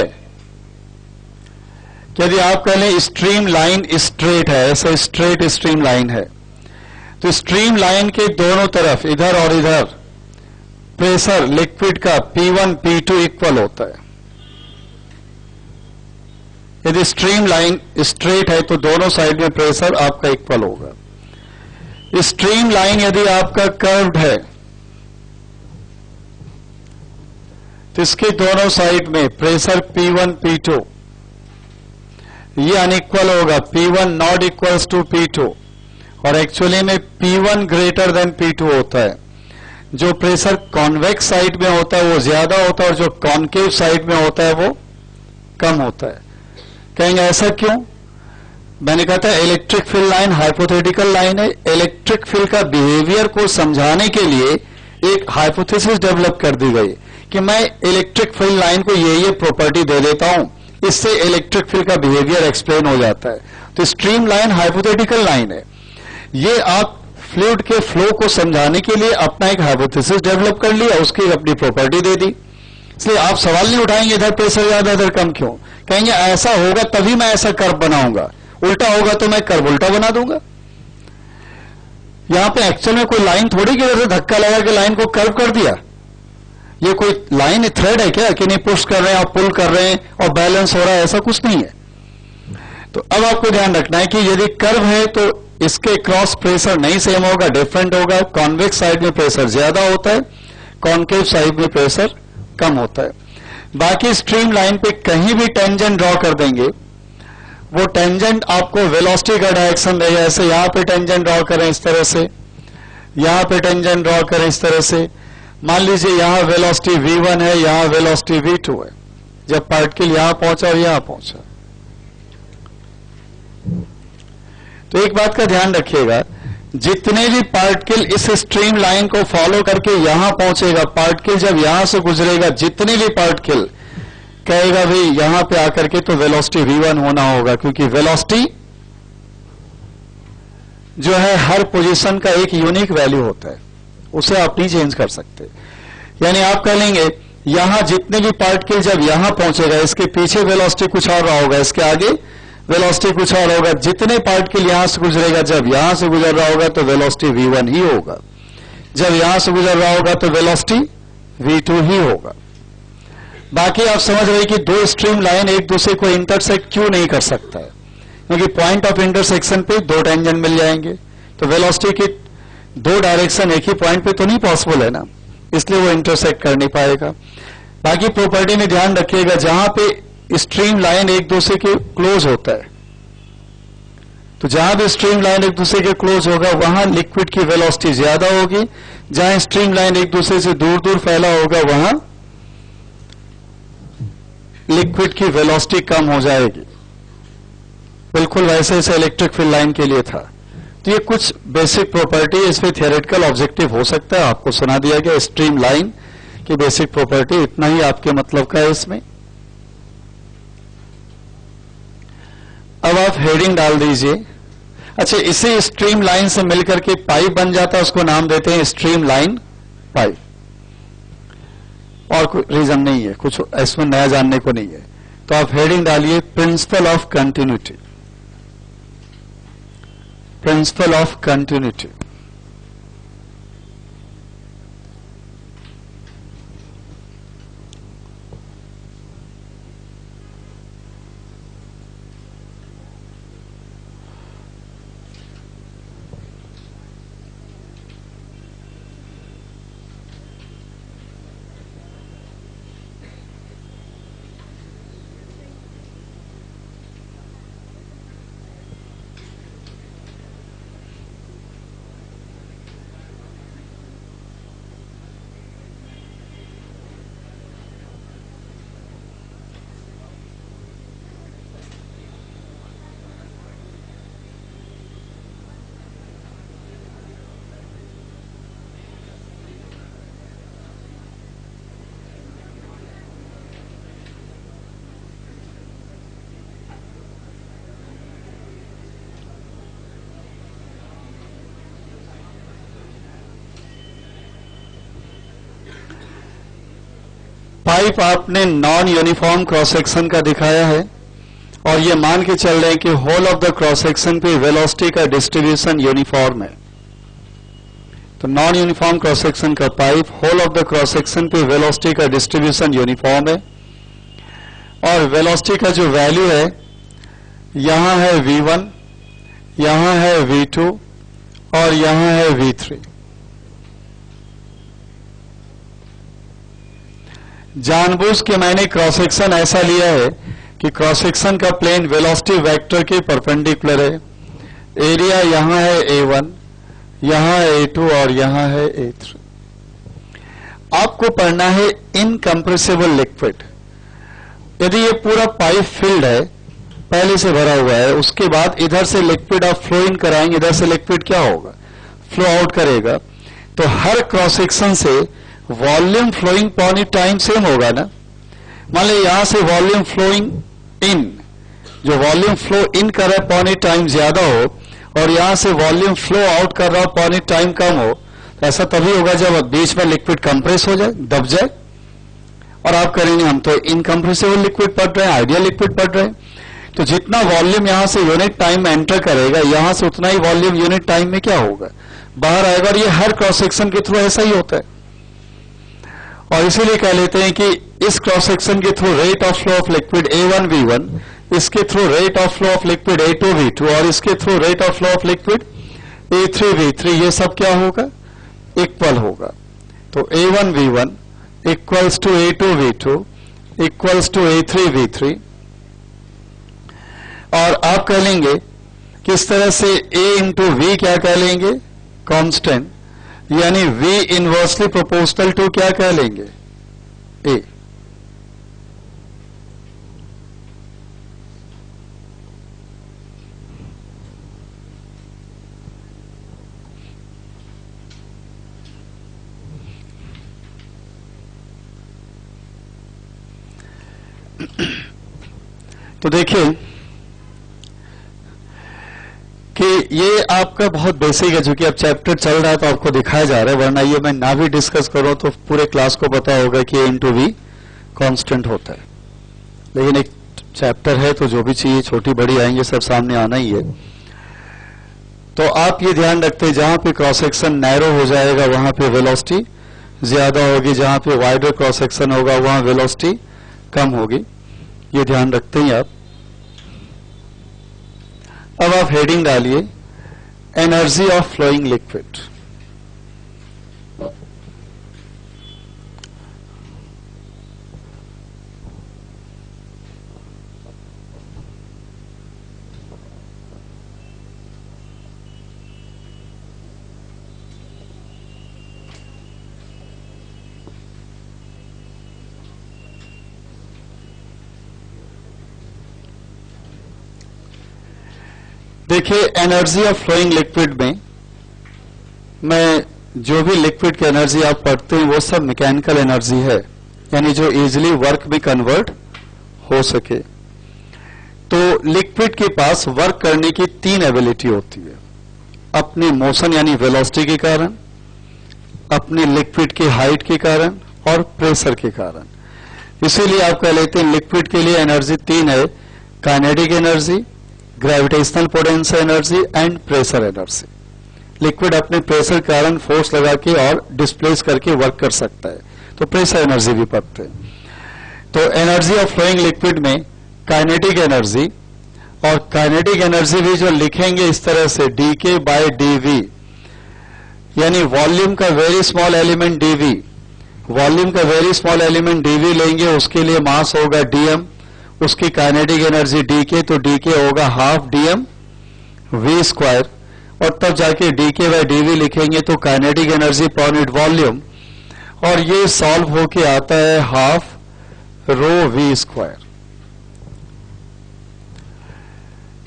यदि आप कह लें स्ट्रीम लाइन स्ट्रेट है, ऐसा स्ट्रेट स्ट्रीम लाइन है, तो स्ट्रीम लाइन के दोनों तरफ इधर और इधर प्रेशर लिक्विड का P1 P2 इक्वल होता है। यदि स्ट्रीम लाइन स्ट्रेट है तो दोनों साइड में प्रेशर आपका इक्वल होगा। स्ट्रीम लाइन यदि आपका कर्व्ड है तो इसके दोनों साइड में प्रेशर P1 P2 ये अनइक्वल होगा, P1 not equals to P2, और एक्चुअली में P1 ग्रेटर देन P2 होता है। जो प्रेशर कॉन्वेक्स साइड में होता है वो ज्यादा होता है और जो कॉन्केव साइड में होता है वो कम होता है। कहेंगे ऐसा क्यों? मैंने कहा था electric field line hypothetical line है। इलेक्ट्रिक फील्ड का बिहेवियर को समझाने के लिए एक हाइपोथेसिस डेवलप कर दी गई कि मैं इलेक्ट्रिक फील्ड लाइन को ये प्रॉपर्टी दे देता हूं, इससे इलेक्ट्रिक फील्ड का बिहेवियर एक्सप्लेन हो जाता है। तो स्ट्रीम लाइन हाइपोथेटिकल लाइन है। ये आप फ्लूइड के फ्लो को समझाने के लिए अपना एक हाइपोथेसिस डेवलप कर लिया, उसकी अपनी प्रॉपर्टी दे दी। इसलिए आप सवाल नहीं उठाएंगे इधर प्रेशर ज्यादा इधर कम क्यों, कहेंगे ऐसा होगा तभी मैं ऐसा कर्व बनाऊंगा, उल्टा होगा तो मैं कर्व उल्टा बना दूंगा। यहां पे एक्चुअल में कोई लाइन थोड़ी की वजह से धक्का लगा के लाइन को कर्व कर दिया, ये कोई लाइन थ्रेड है क्या कि नहीं पुश कर रहे हैं और पुल कर रहे हैं और बैलेंस हो रहा है, ऐसा कुछ नहीं है। तो अब आपको ध्यान रखना है कि यदि कर्व है तो इसके क्रॉस प्रेशर नहीं सेम होगा, डिफरेंट होगा। कॉन्वेक्स साइड में प्रेशर ज्यादा होता है, कॉन्केव साइड में प्रेशर कम होता है। बाकी स्ट्रीम लाइन पे कहीं भी टेंजेंट ड्रॉ कर देंगे, वो टेंजेंट आपको वेलोसिटी का डायरेक्शन देगा। ऐसे यहां पे टेंजेंट ड्रॉ करें इस तरह से, यहां पे टेंजेंट ड्रॉ करें इस तरह से, मान लीजिए यहां वेलोसिटी v1 है, यहां वेलोसिटी v2 है, जब पार्टिकल यहां पहुंचा और यहां पहुंचा। तो एक बात का ध्यान रखिएगा, जितने भी पार्टिकल इस स्ट्रीम लाइन को फॉलो करके यहां पहुंचेगा, पार्टिकल जब यहां से गुजरेगा, जितने भी पार्टिकल कहेगा भाई यहां पे आकर के तो वेलोसिटी v1 होना होगा, क्योंकि वेलोसिटी जो है हर पोजीशन का एक यूनिक वैल्यू होता है, उसे आप नहीं चेंज कर सकते। यानी आप कह लेंगे यहां जितने भी पार्टिकल जब यहां पहुंचेगा, इसके पीछे वेलोसिटी कुछ और रहा होगा, इसके आगे वेलोसिटी कुछ और होगा, जितने पार्टिकल यहां से गुजरेगा, जब यहां से गुजर रहा होगा तो वेलोसिटी v1 ही होगा, जब यहां से गुजर रहा होगा तो वेलोसिटी v2 ही होगा। बाकी आप समझ रहे कि दो स्ट्रीम लाइन एक दूसरे को इंटरसेक्ट क्यों नहीं कर सकता है, क्योंकि पॉइंट ऑफ इंटरसेक्शन पे दो टेंजेंट मिल जाएंगे, तो वेलोसिटी की दो डायरेक्शन एक ही पॉइंट पे तो नहीं पॉसिबल है ना, इसलिए वो इंटरसेक्ट कर नहीं पाएगा। बाकी प्रॉपर्टी में ध्यान रखिएगा, जहां पे स्ट्रीम लाइन एक दूसरे के क्लोज होता है, तो जहां भी स्ट्रीम लाइन एक दूसरे के क्लोज होगा वहां लिक्विड की वेलोसिटी ज्यादा होगी, जहां स्ट्रीम लाइन एक दूसरे से दूर दूर फैला होगा वहां लिक्विड की वेलोसिटी कम हो जाएगी। बिल्कुल वैसे इसे इलेक्ट्रिक फील्ड लाइन के लिए था। तो ये कुछ बेसिक प्रॉपर्टी, इसमें थियोरेटिकल ऑब्जेक्टिव हो सकता है, आपको सुना दिया गया स्ट्रीम लाइन की बेसिक प्रॉपर्टी, इतना ही आपके मतलब का है इसमें। अब आप हेडिंग डाल दीजिए। अच्छा, इसी स्ट्रीम लाइन से मिलकर के पाइप बन जाता है, उसको नाम देते हैं स्ट्रीम लाइन पाइप, और कोई रीजन नहीं है, कुछ इसमें नया जानने को नहीं है। तो आप हेडिंग डालिए principal of continuity, principal of continuity. Pipe आपने नॉन यूनिफॉर्म क्रॉस सेक्शन का दिखाया है, और ये मान के चल रहे हैं कि whole of the cross section पे वेलोसिटी का डिस्ट्रीब्यूशन यूनिफॉर्म है। तो नॉन यूनिफॉर्म क्रॉस सेक्शन का pipe, whole of the cross section पे वेलोसिटी का डिस्ट्रीब्यूशन यूनिफॉर्म है, और वेलोसिटी का जो वैल्यू है, यहां है v1, यहां है v2 और यहां है v3। जानबूझ के मैंने क्रॉस सेक्शन ऐसा लिया है कि क्रॉस सेक्शन का प्लेन वेलोसिटी वेक्टर के परपेंडिकुलर है। एरिया यहां है a1, यहां है a2 और यहां है a3। आपको पढ़ना है इनकंप्रेसिबल लिक्विड। यदि ये पूरा पाइप फिल्ड है, पहले से भरा हुआ है, उसके बाद इधर से लिक्विड आप फ्लो इन कराएंगे, इधर से लिक्विड क्या होगा, फ्लो आउट करेगा। तो हर क्रॉस सेक्शन से volume flowing point time same होगा ना। मान लीजिए यहां से वॉल्यूम फ्लोइंग इन, जो वॉल्यूम फ्लो इन कर रहा है पॉइंट टाइम ज्यादा हो, और यहां से वॉल्यूम फ्लो आउट कर रहा है पॉइंट टाइम कम हो, तो ऐसा तभी होगा जब बीच में लिक्विड कंप्रेस हो जाए, दब जाए, और आप करेंगे हम तो इनकम्प्रेसिबल लिक्विड पढ़ रहे हैं, आइडियल लिक्विड पढ़ रहे हैं, तो जितना वॉल्यूम यहां से यूनिट टाइम में एंटर करेगा यहां से उतना ही वॉल्यूम यूनिट टाइम में क्या होगा, बाहर आएगा। और ये हर क्रॉस सेक्शन के थ्रू ऐसा ही होता है, और इसीलिए कह लेते हैं कि इस क्रॉस सेक्शन के through rate of flow of liquid A1V1, इसके through rate of flow of liquid A2V2 और इसके through rate of flow of liquid A3V3, ये सब क्या होगा, इक्वल होगा। तो A1V1 equals to A2V2 equals to A3V3। और आप कह लेंगे किस तरह से A इंटू V क्या कह लेंगे, कांस्टेंट, यानी V इनवर्सली प्रोपोर्शनल टू क्या कह लेंगे, A। तो देखिए कि ये आपका बहुत बेसिक है, जो कि अब चैप्टर चल रहा है तो आपको दिखाया जा रहा है, वरना ये मैं ना भी डिस्कस करूं तो पूरे क्लास को पता होगा कि A इंटू वी कॉन्स्टेंट होता है। लेकिन एक चैप्टर है तो जो भी चीजें छोटी बड़ी आएंगे सब सामने आना ही है। तो आप ये ध्यान रखते हैं जहां पे क्रॉस सेक्शन नैरो हो जाएगा वहां पे वेलोसिटी ज्यादा होगी, जहां पे वाइडर क्रॉस सेक्शन होगा वहां वेलोसिटी कम होगी, ये ध्यान रखते हैं आप। अब आप हेडिंग डालिए एनर्जी ऑफ फ्लोइंग लिक्विड। देखिए एनर्जी ऑफ फ्लोइंग लिक्विड में मैं जो भी लिक्विड की एनर्जी आप पढ़ते हैं वो सब मैकेनिकल एनर्जी है, यानी जो इजीली वर्क में कन्वर्ट हो सके। तो लिक्विड के पास वर्क करने की तीन एबिलिटी होती है, अपनी मोशन यानी वेलोसिटी के कारण, अपनी लिक्विड की हाइट के कारण और प्रेशर के कारण। इसीलिए आप कह लेते हैं लिक्विड के लिए एनर्जी तीन है, kinetic energy, gravitational potential energy and pressure energy. Liquid अपने प्रेशर के कारण फोर्स लगा के और डिस्प्लेस करके वर्क कर सकता है, तो प्रेशर एनर्जी भी पढ़ते हैं। तो एनर्जी ऑफ फ्लोइंग लिक्विड में काइनेटिक एनर्जी, और काइनेटिक एनर्जी भी जो लिखेंगे इस तरह से dk बाय dv, यानी वॉल्यूम का very small element dv, volume का वेरी स्मॉल एलिमेंट dv लेंगे, उसके लिए मास होगा dm, उसकी काइनेटिक एनर्जी dk, तो dk होगा हाफ dm v स्क्वायर, और तब जाके dk बाय dv लिखेंगे तो kinetic energy per unit volume, और ये सॉल्व होके आता है हाफ रो v स्क्वायर।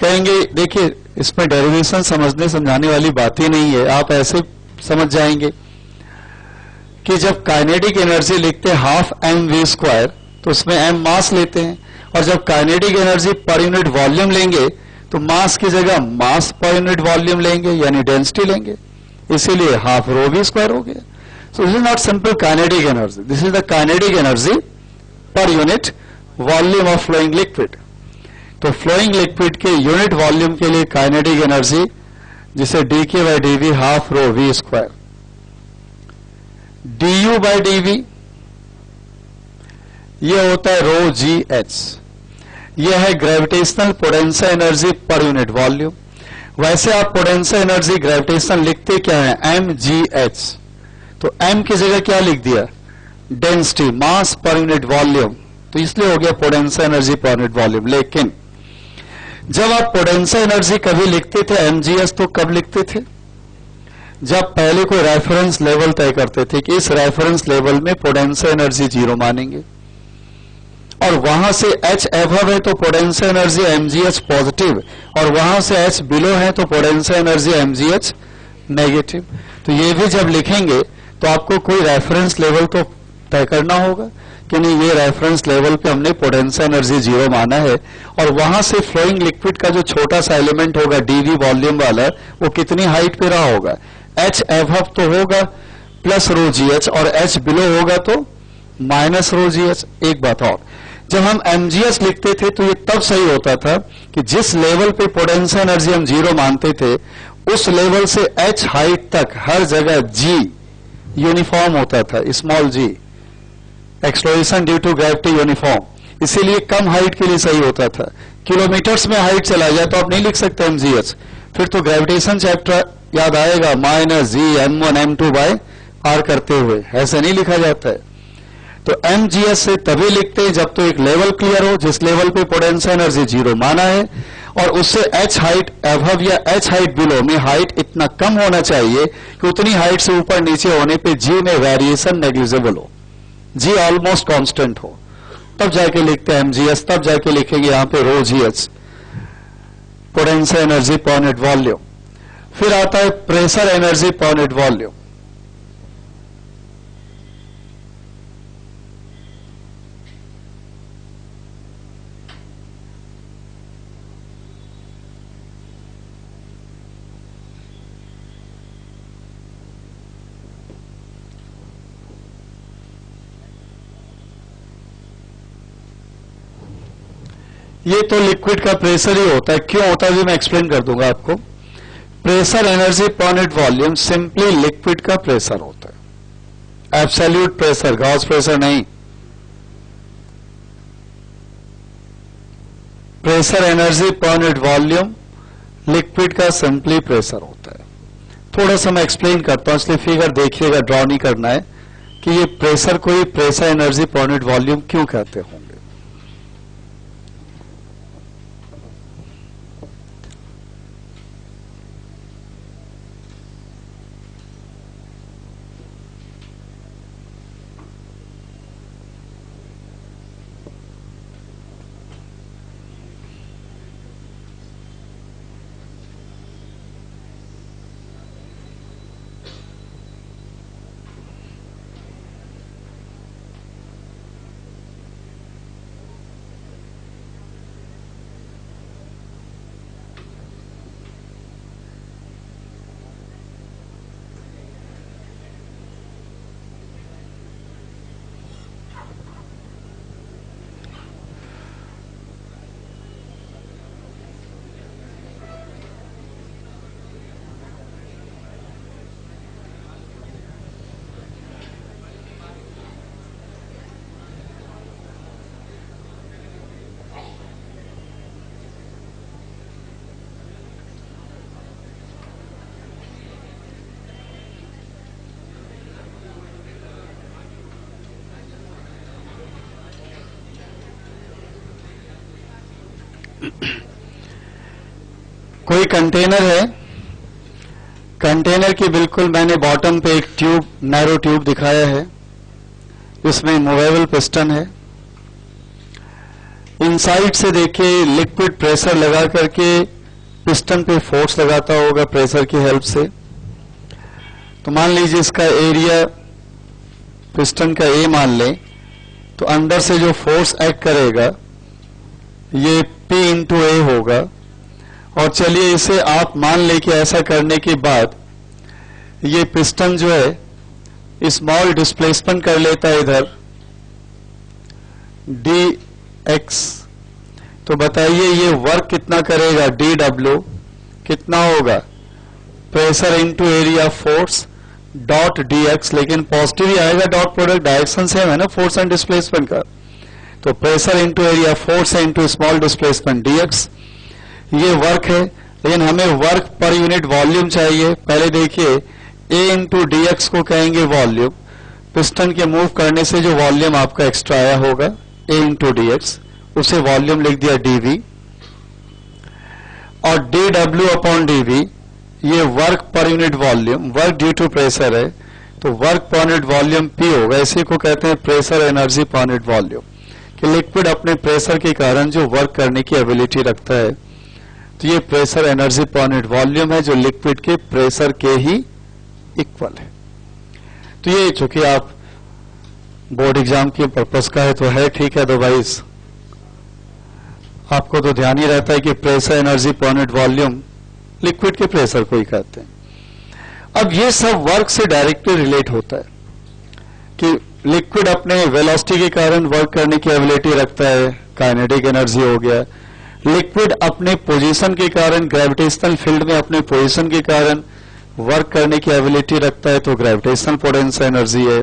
कहेंगे देखिए इसमें डेरिवेशन समझने समझाने वाली बात ही नहीं है, आप ऐसे समझ जाएंगे कि जब काइनेटिक एनर्जी लिखते हैं हाफ एम वी स्क्वायर तो उसमें एम मास लेते हैं, और जब kinetic energy per unit volume लेंगे तो मास की जगह मास पर यूनिट वॉल्यूम लेंगे यानी डेंसिटी लेंगे, इसीलिए हाफ रो वी स्क्वायर हो गया। So this is not simple kinetic energy, this is the kinetic energy per unit volume of flowing liquid. तो फ्लोइंग लिक्विड के यूनिट वॉल्यूम के लिए काइनेटिक एनर्जी जिसे dk by dv half rho v square, du by dv ये होता है rho जी H, यह है gravitational potential energy per unit volume. वैसे आप पोटेंशियल एनर्जी ग्रेविटेशनल लिखते क्या है एम जी एच, तो एम की जगह क्या लिख दिया डेंसिटी मास पर यूनिट वॉल्यूम, तो इसलिए हो गया potential energy per unit volume. लेकिन जब आप पोटेंशियल एनर्जी कभी लिखते थे एमजीएस तो कब लिखते थे, जब पहले कोई रेफरेंस लेवल तय करते थे कि इस रेफरेंस लेवल में पोटेंशियल एनर्जी जीरो मानेंगे, और वहां से H एबव है तो पोटेंशियल एनर्जी mgh पॉजिटिव, और वहां से H बिलो है तो पोटेंशियल एनर्जी mgh नेगेटिव। तो ये भी जब लिखेंगे तो आपको कोई रेफरेंस लेवल तो तय करना होगा कि नहीं ये रेफरेंस लेवल पे हमने पोटेंशियल एनर्जी जीरो माना है, और वहां से फ्लोइंग लिक्विड का जो छोटा सा एलिमेंट होगा dv वॉल्यूम वाला वो कितनी हाइट पे रहा होगा, H एबव तो होगा प्लस रो जी एच, और H बिलो होगा तो माइनस रो जी एच। एक बात और, जब हम mgs लिखते थे तो ये तब सही होता था कि जिस लेवल पे पोटेंशियल एनर्जी हम जीरो मानते थे उस लेवल से h हाइट तक हर जगह g यूनिफॉर्म होता था, small g, exploration due to gravity uniform, इसीलिए कम हाइट के लिए सही होता था। किलोमीटर्स में हाइट चला जाए तो आप नहीं लिख सकते mgh, फिर तो ग्रेविटेशन चैप्टर याद आएगा, माइनस जी m1 m2 बाय r करते हुए, ऐसे नहीं लिखा जाता है। तो mgs से तभी लिखते हैं जब तो एक लेवल क्लियर हो जिस लेवल पे पोटेंशियल एनर्जी जीरो माना है और उससे h हाइट अबव या h हाइट बिलो में हाइट इतना कम होना चाहिए कि उतनी हाइट से ऊपर नीचे होने पे g में वेरिएशन नेग्लिजिबल हो, g ऑलमोस्ट कांस्टेंट हो, तब जाके लिखते हैं mgs, तब जाके लिखेंगे यहां पे रो जी h, potential energy per unit volume. फिर आता है pressure energy per unit volume. ये तो लिक्विड का प्रेशर ही होता है, क्यों होता है भी मैं एक्सप्लेन कर दूंगा आपको। Pressure energy per unit volume simply liquid का प्रेशर होता है, एब्सोल्यूट प्रेशर, गॉस प्रेशर नहीं। Pressure energy per unit volume liquid का सिंपली प्रेशर होता है। थोड़ा सा मैं एक्सप्लेन करता हूं, इसलिए फिगर देखिएगा, ड्रॉ नहीं करना है कि ये प्रेशर को ही pressure energy per unit volume क्यों कहते होंगे। कोई कंटेनर है, कंटेनर की बिल्कुल मैंने बॉटम पे एक ट्यूब, नैरो ट्यूब दिखाया है, इसमें मूवेबल पिस्टन है। इनसाइड से देखिए लिक्विड प्रेशर लगा करके पिस्टन पे फोर्स लगाता होगा प्रेशर की हेल्प से। तो मान लीजिए इसका एरिया पिस्टन का ए मान लें, तो अंदर से जो फोर्स एक्ट करेगा ये P इंटू ए होगा। और चलिए इसे आप मान ले कि ऐसा करने के बाद ये पिस्टन जो है स्मॉल डिस्प्लेसमेंट कर लेता है इधर dx, तो बताइए ये वर्क कितना करेगा, dw कितना होगा, pressure into area force dot dx, लेकिन पॉजिटिव ही आएगा, डॉट प्रोडक्ट डायरेक्शन सेम है ना फोर्स एंड डिस्प्लेसमेंट का। तो प्रेशर इंटू एरिया फोर्स है इंटू स्मॉल डिस्प्लेसमेंट dx, ये वर्क है। लेकिन हमें वर्क पर यूनिट वॉल्यूम चाहिए। पहले देखिए a इंटू डी एक्स को कहेंगे वॉल्यूम, पिस्टन के मूव करने से जो वॉल्यूम आपका एक्स्ट्रा आया होगा a इंटू डी एक्स, उसे वॉल्यूम लिख दिया dv, और dw अपॉन dv ये work per unit volume, work due to pressure है तो work per unit volume P होगा। इसी को कहते हैं pressure energy per unit volume, कि लिक्विड अपने प्रेशर के कारण जो वर्क करने की एबिलिटी रखता है। तो ये pressure energy per unit volume है जो लिक्विड के प्रेशर के ही इक्वल है। तो ये चूंकि आप बोर्ड एग्जाम के पर्पस का है तो है ठीक है, अदरवाइज आपको तो ध्यान ही रहता है कि pressure energy per unit volume liquid के प्रेशर को ही कहते हैं। अब ये सब वर्क से डायरेक्टली रिलेट होता है कि लिक्विड अपने वेलोसिटी के कारण वर्क करने की एबिलिटी रखता है, काइनेटिक एनर्जी हो गया। लिक्विड अपने पोजीशन के कारण, ग्रेविटेशनल फील्ड में अपने पोजीशन के कारण वर्क करने की एबिलिटी रखता है, तो ग्रेविटेशनल पोटेंशियल एनर्जी है।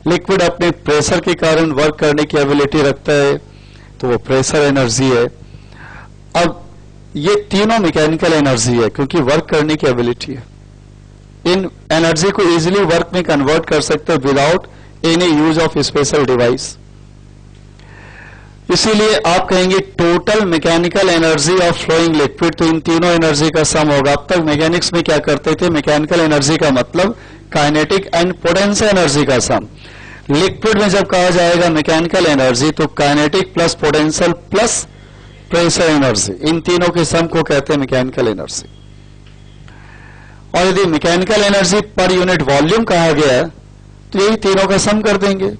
लिक्विड अपने प्रेशर के कारण वर्क करने की एबिलिटी रखता है, तो वो प्रेशर एनर्जी है। अब ये तीनों मैकेनिकल एनर्जी है क्योंकि वर्क करने की एबिलिटी है। इन एनर्जी को इजीली वर्क में कन्वर्ट कर सकते हैं without any use of special device. इसीलिए आप कहेंगे total mechanical energy of flowing liquid, तो इन तीनों एनर्जी का सम होगा। अब तक मैकेनिक्स में क्या करते थे, मैकेनिकल एनर्जी का मतलब काइनेटिक एंड पोटेंशियल एनर्जी का सम। लिक्विड में जब कहा जाएगा मैकेनिकल एनर्जी तो kinetic plus potential plus pressure energy, इन तीनों के सम को कहते हैं मैकेनिकल एनर्जी। और यदि mechanical energy per unit volume कहा गया तो यही तीनों का सम कर देंगे।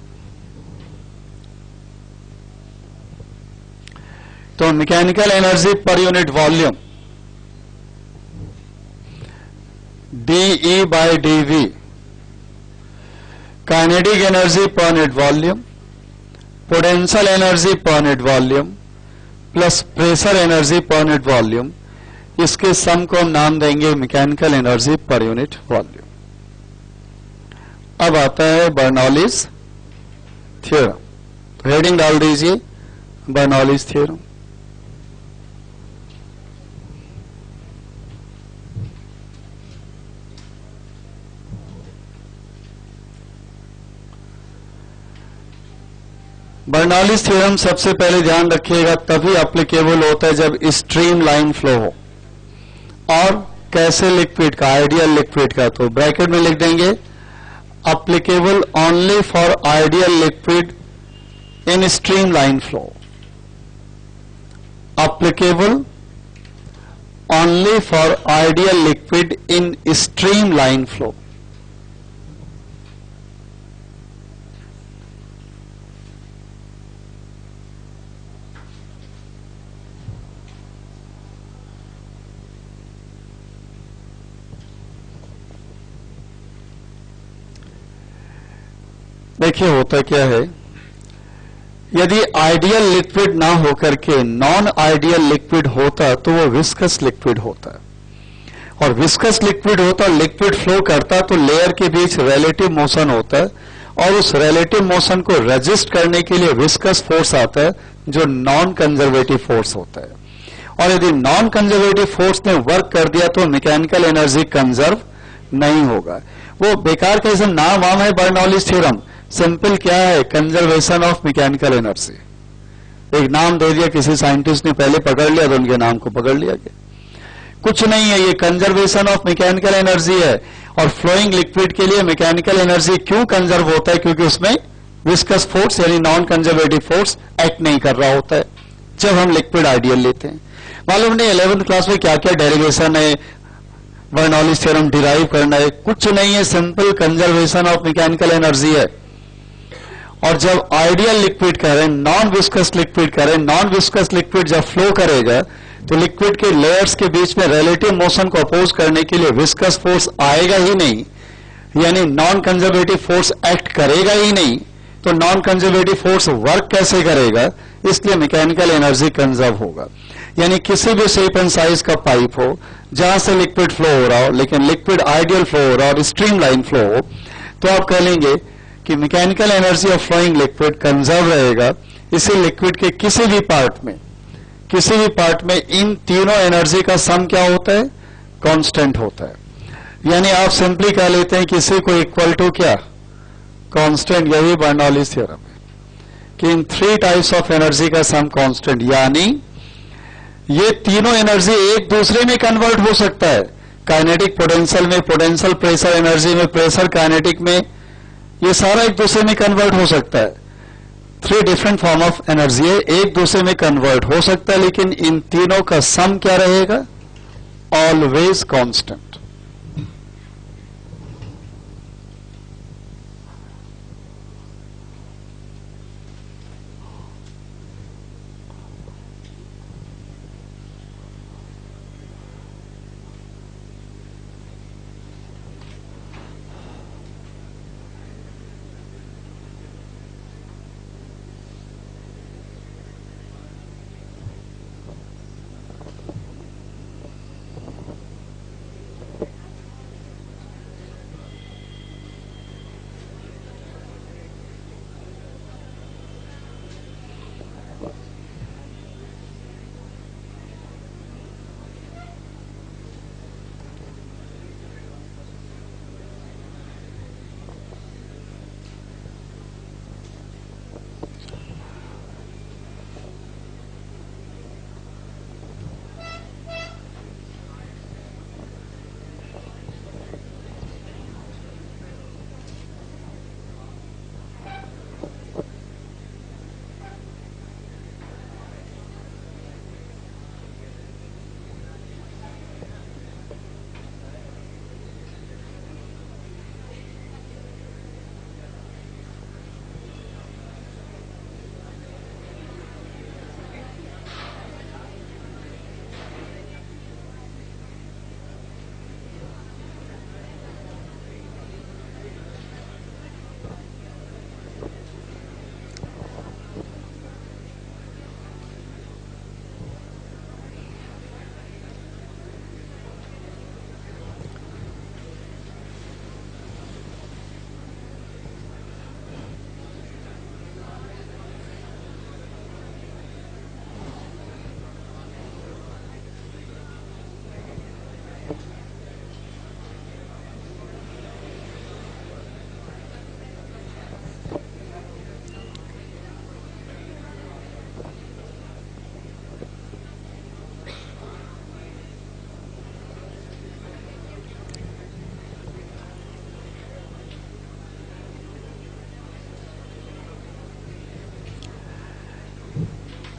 तो mechanical energy per unit volume dE by dV, kinetic energy per unit volume, potential energy per unit volume plus pressure energy per unit volume, इसके सम को हम नाम देंगे mechanical energy per unit volume. अब आता है बर्नौलीज थ्योरम। हेडिंग डाल दीजिए बर्नौलीज थ्योरम। बर्नौलीज थ्योरम सबसे पहले ध्यान रखिएगा तभी एप्लीकेबल होता है जब स्ट्रीम लाइन फ्लो हो। और कैसे लिक्विड का, आइडियल लिक्विड का, तो ब्रैकेट में लिख देंगे applicable only for ideal liquid in stream line flow. Applicable only for ideal liquid in stream line flow. देखिए होता क्या है, यदि आइडियल लिक्विड ना होकर के नॉन आइडियल लिक्विड होता तो वो विस्कस लिक्विड होता। और विस्कस लिक्विड होता, लिक्विड फ्लो करता तो लेयर के बीच रिलेटिव मोशन होता है और उस रिलेटिव मोशन को रेजिस्ट करने के लिए विस्कस फोर्स आता है जो नॉन कंजर्वेटिव फोर्स होता है। और यदि नॉन कंजर्वेटिव फोर्स ने वर्क कर दिया तो मैकेनिकल एनर्जी कंजर्व नहीं होगा। वो बेकार का इसमें नाम वाम है बर्नौलीज थ्योरम, सिंपल क्या है, कंजर्वेशन ऑफ मैकेनिकल एनर्जी। एक नाम दे दिया, किसी साइंटिस्ट ने पहले पकड़ लिया तो उनके नाम को पकड़ लिया गया। कुछ नहीं है, ये कंजर्वेशन ऑफ मैकेनिकल एनर्जी है। और फ्लोइंग लिक्विड के लिए मैकेनिकल एनर्जी क्यों कंजर्व होता है, क्योंकि उसमें विस्कस फोर्स यानी नॉन कंजर्वेटिव फोर्स एक्ट नहीं कर रहा होता है जब हम लिक्विड आइडियल लेते हैं। मालूम नहीं 11th क्लास में क्या क्या डेरिवेशन है, बर्नौलीज थ्योरम डिराइव करना है, कुछ नहीं है, simple conservation of mechanical energy है। और जब आइडियल लिक्विड करें, नॉन विस्कस लिक्विड करें, नॉन विस्कस लिक्विड जब फ्लो करेगा तो लिक्विड के लेयर्स के बीच में रिलेटिव मोशन को अपोज करने के लिए विस्कस फोर्स आएगा ही नहीं, यानी नॉन कंजर्वेटिव फोर्स एक्ट करेगा ही नहीं। तो नॉन कंजर्वेटिव फोर्स वर्क कैसे करेगा, इसलिए मैकेनिकल एनर्जी कंजर्व होगा। यानी किसी भी शेप एंड साइज का पाइप हो जहां से लिक्विड फ्लो हो रहा हो, लेकिन लिक्विड आइडियल फ्लो हो रहा हो और स्ट्रीम लाइन फ्लो हो, तो आप कह लेंगे कि mechanical energy of flowing liquid conserve रहेगा। इसी लिक्विड के किसी भी पार्ट में इन तीनों एनर्जी का सम क्या होता है, कांस्टेंट होता है। यानी आप सिंपली कह लेते हैं किसी को इक्वल टू क्या, कांस्टेंट। यही बर्नौलीज थ्योरम है कि इन 3 टाइप्स ऑफ एनर्जी का सम कांस्टेंट, यानी ये तीनों एनर्जी एक दूसरे में कन्वर्ट हो सकता है। काइनेटिक पोटेंशियल में, पोटेंशियल प्रेशर एनर्जी में, प्रेशर काइनेटिक में, ये सारा एक दूसरे में कन्वर्ट हो सकता है। 3 डिफरेंट फॉर्म ऑफ एनर्जी है, एक दूसरे में कन्वर्ट हो सकता है, लेकिन इन तीनों का सम क्या रहेगा, ऑलवेज कांस्टेंट।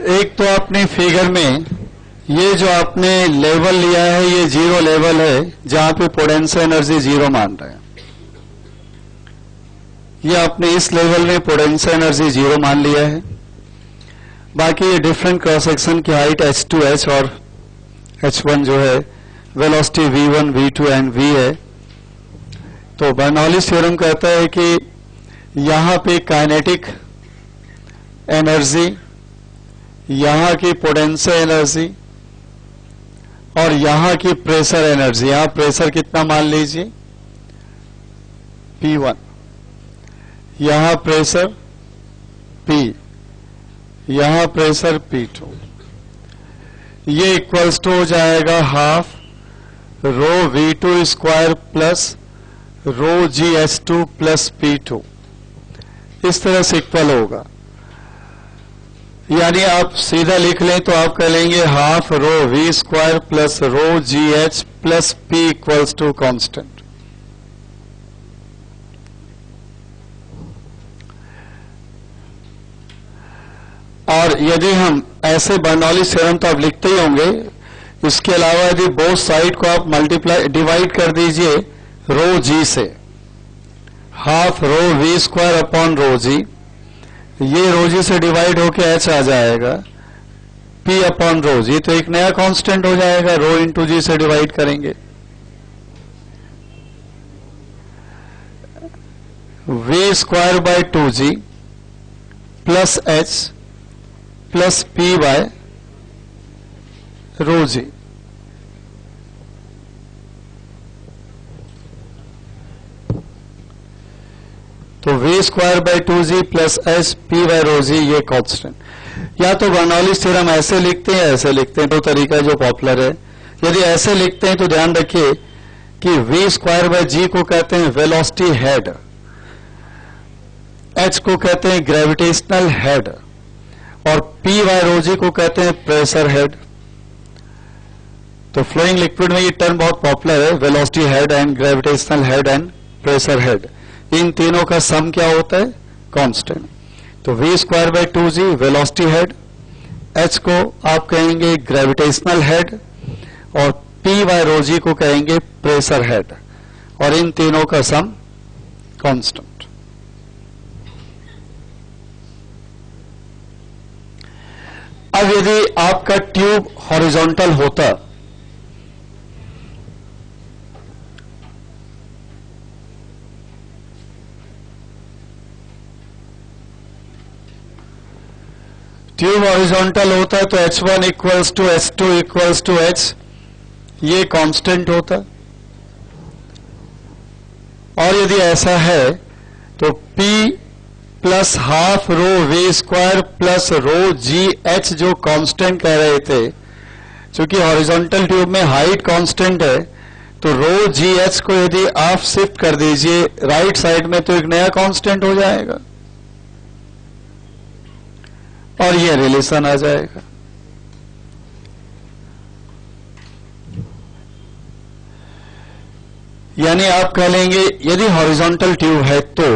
एक तो आपने फिगर में ये जो आपने लेवल लिया है ये जीरो लेवल है, जहां पे पोटेंशियल एनर्जी जीरो मान रहे हैं। ये आपने इस लेवल में पोटेंशियल एनर्जी जीरो मान लिया है। बाकी ये डिफरेंट क्रॉस सेक्शन की हाइट h2h और h1 जो है velocity v1 v2 and v है। तो बर्नौलीज थ्योरम कहता है कि यहां पे काइनेटिक एनर्जी, यहां की पोटेंशियल एनर्जी और यहां की प्रेशर एनर्जी, यहां प्रेशर कितना मान लीजिए P1, यहां प्रेशर P, यहां प्रेशर P2, ये इक्वल्स टू हो जाएगा half rho V2 square plus रो GH2 प्लस P2, इस तरह से इक्वल होगा। यानी आप सीधा लिख लें तो आप कह लेंगे half rho V square plus rho GH plus P equals to constant. और यदि हम ऐसे बर्नौलीज थ्योरम तो आप लिखते ही होंगे, इसके अलावा यदि बोथ साइड को आप मल्टीप्लाई डिवाइड कर दीजिए रो G से, half rho V square upon rho G, ये रो G से डिवाइड होके H आ जाएगा P अपॉन रो G, तो एक नया कांस्टेंट हो जाएगा, रो इंटू G से डिवाइड करेंगे। V square by 2G plus H plus P by rho G। तो V square by 2G plus H P by rho G, ये कांस्टेंट। या तो बर्नौलीज थ्योरम ऐसे लिखते हैं, ऐसे लिखते हैं, दो तरीका जो पॉपुलर है। यदि ऐसे लिखते हैं तो ध्यान रखिए कि V स्क्वायर बाय G को कहते हैं वेलोसिटी हेड, H को कहते हैं ग्रेविटेशनल हेड और P बाय रो G को कहते हैं प्रेशर हेड। तो फ्लोइंग लिक्विड में ये टर्म बहुत पॉपुलर है, velocity head and gravitational head and pressure head. इन तीनों का सम क्या होता है? कांस्टेंट। तो V square by 2G velocity head, H को आप कहेंगे ग्रेविटेशनल हेड और P बाय रो G को कहेंगे प्रेशर हेड, और इन तीनों का सम कांस्टेंट। अब यदि आपका ट्यूब हॉरिजॉन्टल होता ट्यूब हॉरिजॉन्टल होता है तो H1 equals to H2 equals to H, ये कांस्टेंट होता। और यदि ऐसा है तो P plus half rho V square plus rho GH जो कांस्टेंट कह रहे थे, क्योंकि हॉरिजॉन्टल ट्यूब में हाइट कांस्टेंट है, तो रो GH को यदि आप शिफ्ट कर दीजिए राइट साइड में तो एक नया कांस्टेंट हो जाएगा और ये रिलेशन आ जाएगा। यानी आप कह लेंगे यदि हॉरिजॉन्टल ट्यूब है तो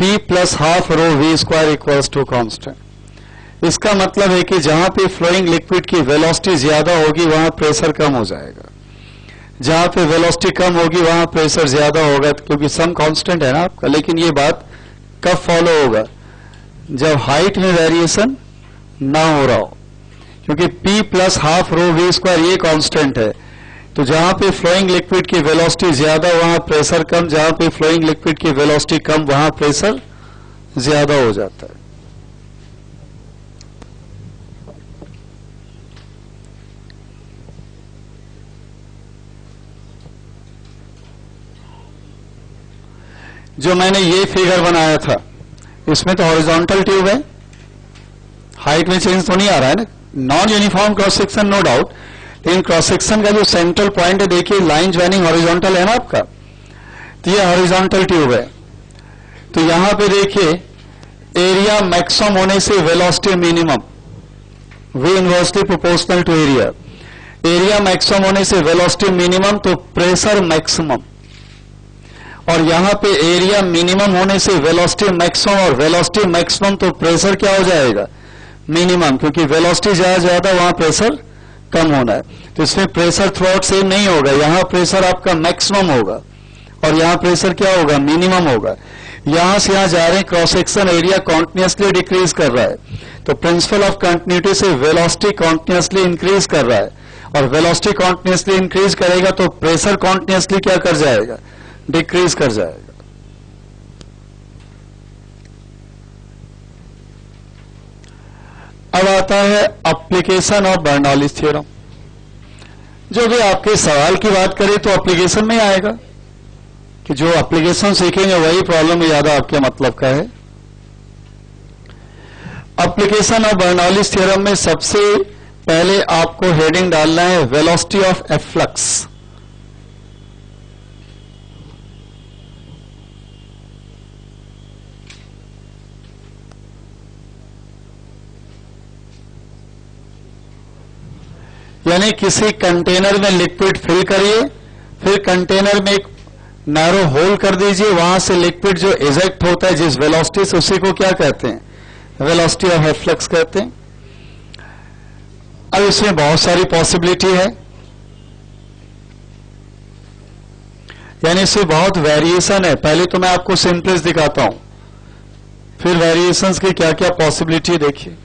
P plus half rho V square equals to constant. इसका मतलब है कि जहां पे फ्लोइंग लिक्विड की वेलोसिटी ज्यादा होगी वहां प्रेशर कम हो जाएगा, जहां पे वेलोसिटी कम होगी वहां प्रेशर ज्यादा होगा, क्योंकि सम कांस्टेंट है ना आपका। लेकिन ये बात कब फॉलो होगा? जब हाइट में वेरिएशन ना हो रहा हो, क्योंकि P plus half rho V square ये कांस्टेंट है। तो जहां पे फ्लोइंग लिक्विड की वेलोसिटी ज्यादा वहां प्रेशर कम, जहां पे फ्लोइंग लिक्विड की वेलोसिटी कम वहां प्रेशर ज्यादा हो जाता है। जो मैंने ये फिगर बनाया था इसमें तो हॉरिजॉन्टल ट्यूब है, हाइट में चेंज तो नहीं आ रहा है ना, non uniform cross section no doubt, लेकिन क्रॉस सेक्शन का जो सेंट्रल पॉइंट है देखिए लाइन ज्वाइनिंग हॉरिजॉन्टल है ना आपका, तो ये हॉरिजॉन्टल ट्यूब है। तो यहां पे देखिए एरिया मैक्सिमम होने से velocity minimum, V inversely proportional to area. Area maximum होने से वेलोसिटी मिनिमम तो प्रेशर मैक्सिमम, और यहां पे एरिया मिनिमम होने से वेलोसिटी मैक्सिमम और वेलोसिटी मैक्सिमम तो प्रेशर क्या हो जाएगा? मिनिमम, क्योंकि वेलोसिटी जहां ज्यादा वहां प्रेशर कम होना है। तो इसमें प्रेशर थ्रू आउट सेम नहीं होगा, यहां प्रेशर आपका मैक्सिमम होगा और यहां प्रेशर क्या होगा, मिनिमम होगा। यहां से यहां जा रहे हैं, cross section area continuously decrease कर रहा है, तो प्रिंसिपल ऑफ कंटिन्यूटी से वेलोसिटी कॉन्टिन्यूसली इंक्रीज कर रहा है, और वेलोसिटी कॉन्टिन्यूसली इंक्रीज करेगा तो प्रेशर कॉन्टिन्यूसली क्या कर जाएगा, डिक्रीज कर जाएगा। अब आता है एप्लीकेशन ऑफ बर्नौलीज थ्योरम। जो भी आपके सवाल की बात करें तो एप्लीकेशन में आएगा, कि जो एप्लीकेशन सीखेंगे वही प्रॉब्लम में ज्यादा आपके मतलब का है। एप्लीकेशन ऑफ बर्नौलीज थ्योरम में सबसे पहले आपको हेडिंग डालना है वेलोसिटी ऑफ एफ्लक्स। यानी किसी कंटेनर में लिक्विड फिल करिए, फिर कंटेनर में एक नैरो होल कर दीजिए, वहां से लिक्विड जो इजेक्ट होता है जिस वेलोसिटी से, उसी को क्या कहते हैं, वेलोसिटी ऑफ एफ्लक्स कहते हैं। अब इसमें बहुत सारी पॉसिबिलिटी है, यानी इसमें बहुत वेरिएशन है। पहले तो मैं आपको सिंपलेस्ट दिखाता हूं, फिर वेरिएशंस की क्या क्या पॉसिबिलिटी देखिए।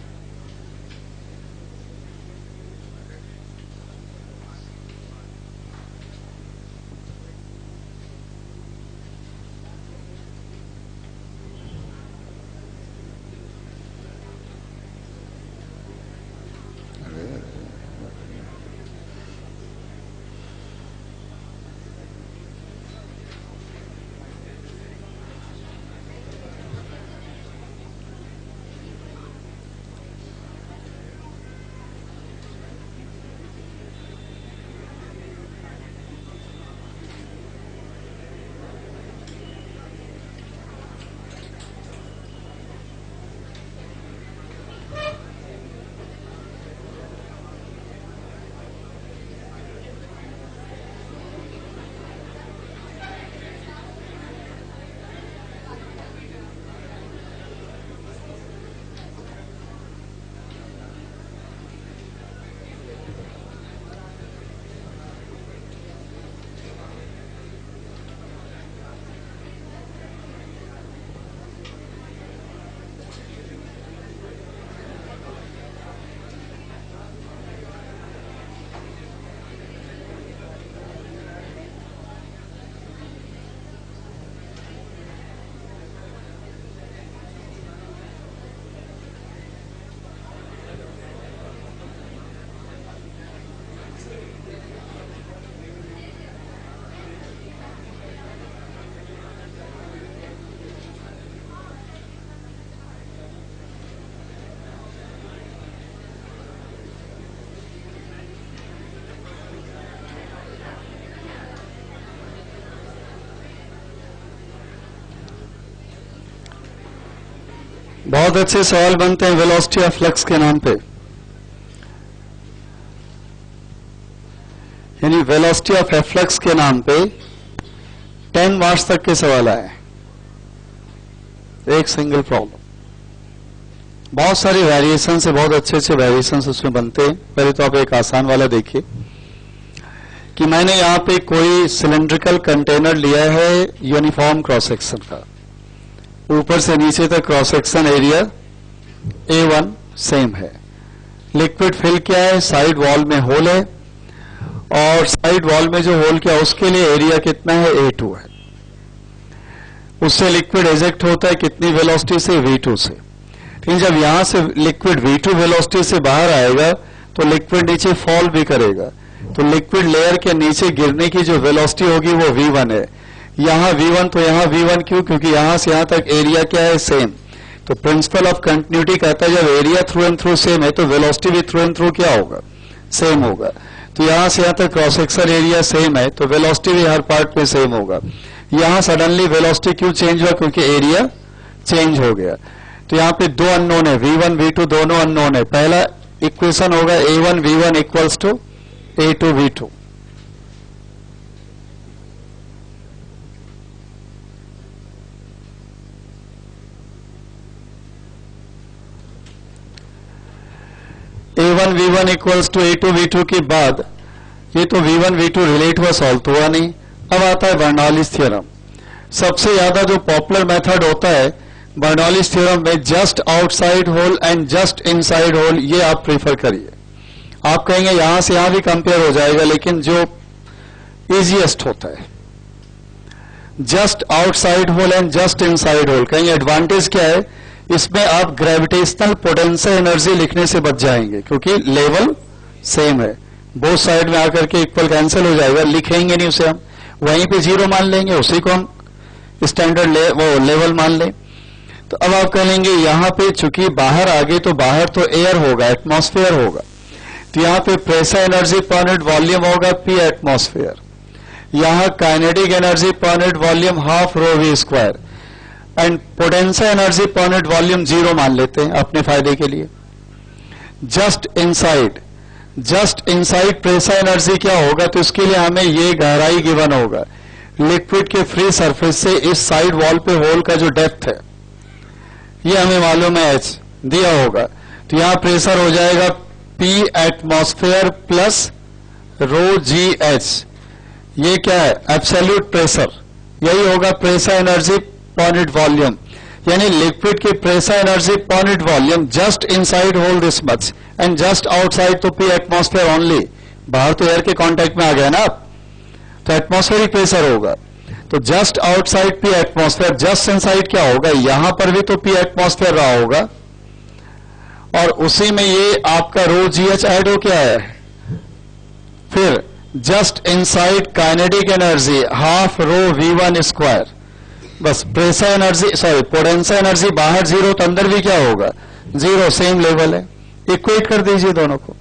बहुत अच्छे सवाल बनते हैं वेलोसिटी ऑफ फ्लक्स के नाम पे, यानी वेलोसिटी ऑफ एफ्लक्स के नाम पे 10 मार्क्स तक के सवाल आए, एक सिंगल प्रॉब्लम। बहुत सारी वेरिएशन से, बहुत अच्छे अच्छे वेरिएशन उसमें बनते हैं। पहले तो आप एक आसान वाला देखिए कि मैंने यहां पे कोई सिलेंड्रिकल कंटेनर लिया है यूनिफॉर्म क्रॉस सेक्शन का, ऊपर से नीचे तक cross section area A1 same है। लिक्विड फिल क्या है, साइड वॉल में होल है, और साइड वॉल में जो होल किया उसके लिए एरिया कितना है, A2 है। उससे लिक्विड एजेक्ट होता है कितनी वेलोसिटी से, V2 से। लेकिन जब यहां से लिक्विड V2 वेलोसिटी से बाहर आएगा तो लिक्विड नीचे फॉल भी करेगा, तो लिक्विड लेयर के नीचे गिरने की जो वेलोसिटी होगी वो V1 है। यहां V1 तो यहां V1 क्यों, क्योंकि यहां से यहां तक एरिया क्या है, सेम। तो प्रिंसिपल ऑफ कंटिन्यूटी कहता है जब area through and through same है तो वेलोसिटी भी थ्रू एंड थ्रू क्या होगा, सेम होगा। तो यहां से यहां तक क्रॉस सेक्शन एरिया सेम है तो वेलोसिटी भी हर पार्ट में सेम होगा। यहां सडनली वेलोसिटी क्यों चेंज हुआ, क्योंकि एरिया चेंज हो गया। तो यहां पे दो अननोन है, V1 V2 दोनों अननोन है। पहला इक्वेशन होगा A1 V1 equals to A2 V2। A1 V1 equals to A2 V2 के बाद ये तो V1 V2 रिलेट हुआ, सॉल्व तो हुआ नहीं। अब आता है बर्नौलीज थ्योरम। सबसे ज्यादा जो पॉपुलर मेथड होता है बर्नौलीज थ्योरम में, just outside hole and just inside hole, ये आप प्रीफर करिए। आप कहेंगे यहां से यहां भी कंपेयर हो जाएगा, लेकिन जो इजीएस्ट होता है just outside hole and just inside hole. कहेंगे एडवांटेज क्या है, इसमें आप ग्रेविटेशनल पोटेंशियल एनर्जी लिखने से बच जाएंगे, क्योंकि लेवल सेम है, बोथ साइड में आकर के इक्वल कैंसिल हो जाएगा, लिखेंगे नहीं उसे, हम वहीं पे जीरो मान लेंगे, उसी को हम स्टैंडर्ड वो लेवल मान लें। तो अब आप कह लेंगे यहां पे चूंकि बाहर आ गए तो बाहर तो एयर होगा, एटमॉस्फेयर होगा, तो यहां पे pressure energy per unit volume होगा P एटमॉस्फेयर, यहां kinetic energy per unit volume half rho V square, and potential energy per unit volume zero मान लेते हैं अपने फायदे के लिए। जस्ट इनसाइड प्रेशर एनर्जी क्या होगा, तो इसके लिए हमें ये गहराई गिवन होगा, लिक्विड के फ्री सरफेस से इस साइड वॉल पे होल का जो डेप्थ है ये हमें मालूम है H दिया होगा, तो यहां प्रेशर हो जाएगा P atmosphere plus rho GH। ये क्या है, एब्सोल्यूट प्रेशर, यही होगा pressure energy per unit volume, यानी लिक्विड की pressure energy per unit volume just inside hole this much and just outside तो P एटमॉस्फेयर ओनली, बाहर तो एयर के कांटेक्ट में आ गया ना आप, तो एटमॉस्फेरिक प्रेशर होगा। तो just outside P atmosphere, just inside क्या होगा, यहां पर भी तो P एटमॉस्फेयर रहा होगा, और उसी में ये आपका रो GH ऐड हो क्या है, फिर just inside kinetic energy half rho V1 square, बस प्रेशर एनर्जी पोटेंशियल एनर्जी बाहर जीरो, तो अंदर भी क्या होगा जीरो, सेम लेवल है, इक्वेट कर दीजिए दोनों को।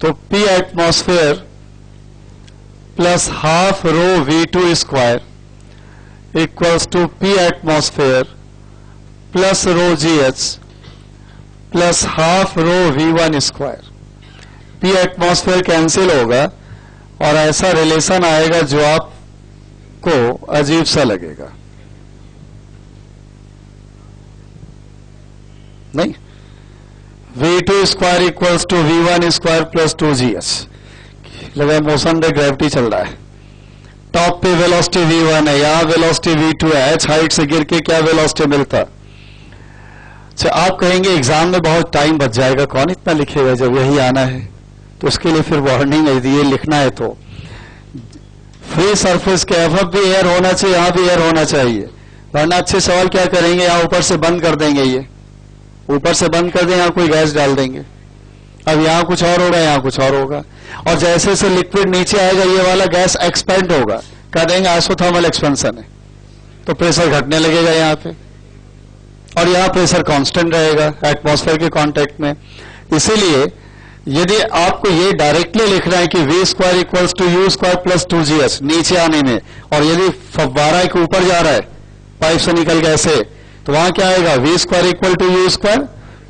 तो P atmosphere plus half rho V2 square equals to P atmosphere plus rho GH plus half rho V1 square. P atmosphere cancel होगा और ऐसा रिलेशन आएगा जो आपको अजीब सा लगेगा, नहीं, V2 square equals to V1 square plus 2GH। लगा मोशन पे ग्रेविटी चल रहा है, टॉप पे वेलोसिटी V1 है, यहां वेलोसिटी V2 है, H हाइट से गिर के क्या वेलोसिटी मिलता। अच्छा, आप कहेंगे एग्जाम में बहुत टाइम बच जाएगा, कौन इतना लिखेगा जब यही आना है, तो उसके लिए फिर वार्निंग है, यदि ये लिखना है तो फ्री सरफेस के अबव भी एयर होना चाहिए, यहां भी एयर होना चाहिए, वरना अच्छे सवाल क्या करेंगे, यहां ऊपर से बंद कर देंगे, ये ऊपर से बंद कर दें, यहां कोई गैस डाल देंगे, अब यहां कुछ और होगा, यहां कुछ और होगा, और जैसे जैसे लिक्विड नीचे आएगा ये वाला गैस एक्सपेंड होगा, कह देंगे आइसोथर्मल एक्सपेंशन है, तो प्रेशर घटने लगेगा यहाँ पे, और यहाँ प्रेशर कांस्टेंट रहेगा एटमॉस्फेयर के कांटेक्ट में। इसीलिए यदि आपको ये डायरेक्टली लिखना है कि V square equals to U square plus 2GH नीचे आने में, और यदि फव्वारा के ऊपर जा रहा है पाइप से निकल के ऐसे, तो वहां क्या आएगा, V square equal to U square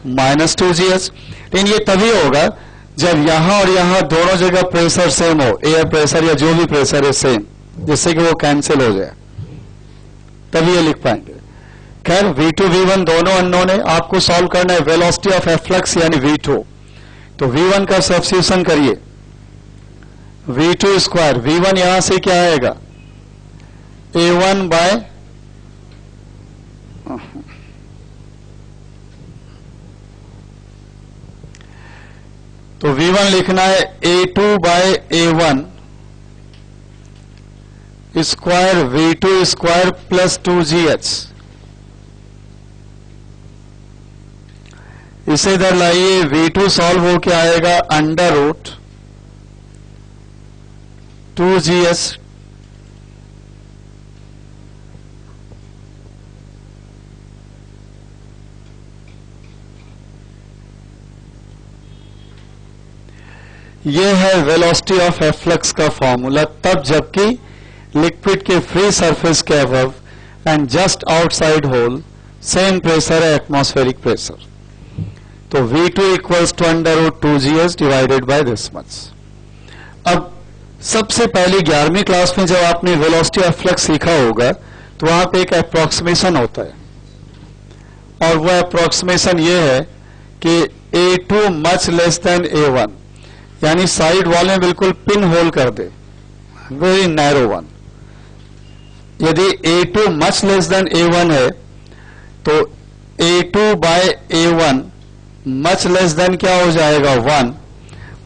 minus 2GH। लेकिन ये तभी होगा जब यहां और यहां दोनों जगह प्रेशर सेम हो, एयर प्रेशर या जो भी प्रेशर है सेम, जिससे कि वो कैंसिल हो जाए, तभी ये लिख पाएंगे। खैर V2 V1 दोनों अननोन है, आपको सॉल्व करना है वेलोसिटी ऑफ एफ्लक्स यानी V2, तो V1 का सब्स्टिट्यूशन करिए, V2 स्क्वायर, V1 यहां से क्या आएगा A1 बाय तो V1 लिखना है A2 bye A1 square V2 square plus 2GH। इसे इधर लाइए, V2 सॉल्व हो के आएगा अंडर रूट 2GH यह है वेलोसिटी ऑफ एफ्लक्स का फॉर्मूला, तब जबकि लिक्विड के फ्री सरफेस के above and just outside hole same pressure है, एटमॉस्फेरिक प्रेशर। तो V2 equals to under root 2GH divided by this much. अब सबसे पहले 11वीं क्लास में जब आपने वेलोसिटी ऑफ फ्लक्स सीखा होगा तो वहां पे एक अप्रोक्सीमेशन होता है, और वो अप्रोक्सीमेशन ये है कि A2 much less than A1, यानी साइड वॉल में बिल्कुल पिन होल कर दे, वेरी नैरो वन। यदि A2 much less than A1 है तो A2 bye A1 much less than क्या हो जाएगा 1,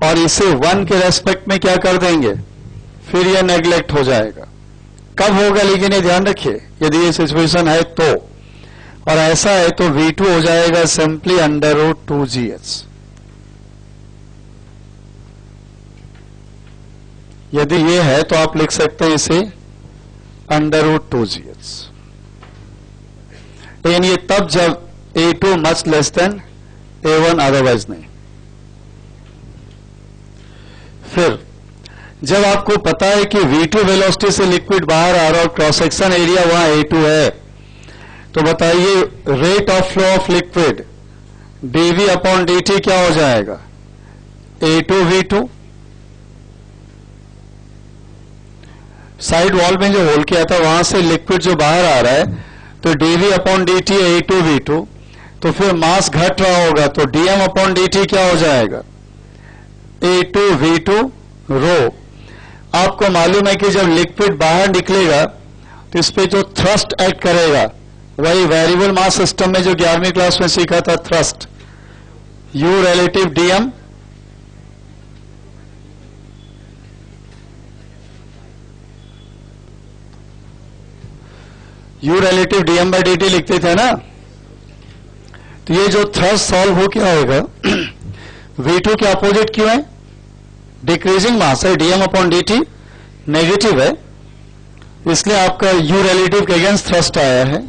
और इसे 1 के रेस्पेक्ट में क्या कर देंगे, फिर यह नेग्लेक्ट हो जाएगा। कब होगा लेकिन ये ध्यान रखिए, यदि ये सिचुएशन है तो, और ऐसा है तो V2 हो जाएगा सिंपली अंडर रूट 2GH। यदि ये है तो आप लिख सकते हैं इसे अंडर रूट 2GH, लेकिन ये तब जब A2 much less than A1, otherwise नहीं। फिर जब आपको पता है कि V2 वेलोसिटी से लिक्विड बाहर आ रहा और क्रॉस सेक्शन एरिया वहां A2 है, तो बताइए rate of flow of liquid dV upon dt क्या हो जाएगा, A2 V2। साइड वॉल में जो होल किया था वहां से लिक्विड जो बाहर आ रहा है, तो dV upon dt A2 V2, तो फिर मास घट रहा होगा तो dm अपॉन dt क्या हो जाएगा, A2 V2 रो। आपको मालूम है कि जब लिक्विड बाहर निकलेगा तो इस पे जो थ्रस्ट एक्ट करेगा वही वेरिएबल मास सिस्टम में जो 11वीं क्लास में सीखा था, thrust U relative dm, U relative dm by dt लिखते थे ना। तो ये जो थ्रस्ट सॉल्व हो क्या होगा, V2 के अपोजिट क्यों है, डिक्रीजिंग मास है, dm अपॉन dt नेगेटिव है, इसलिए आपका U रिलेटिव के अगेंस्ट थ्रस्ट आया है।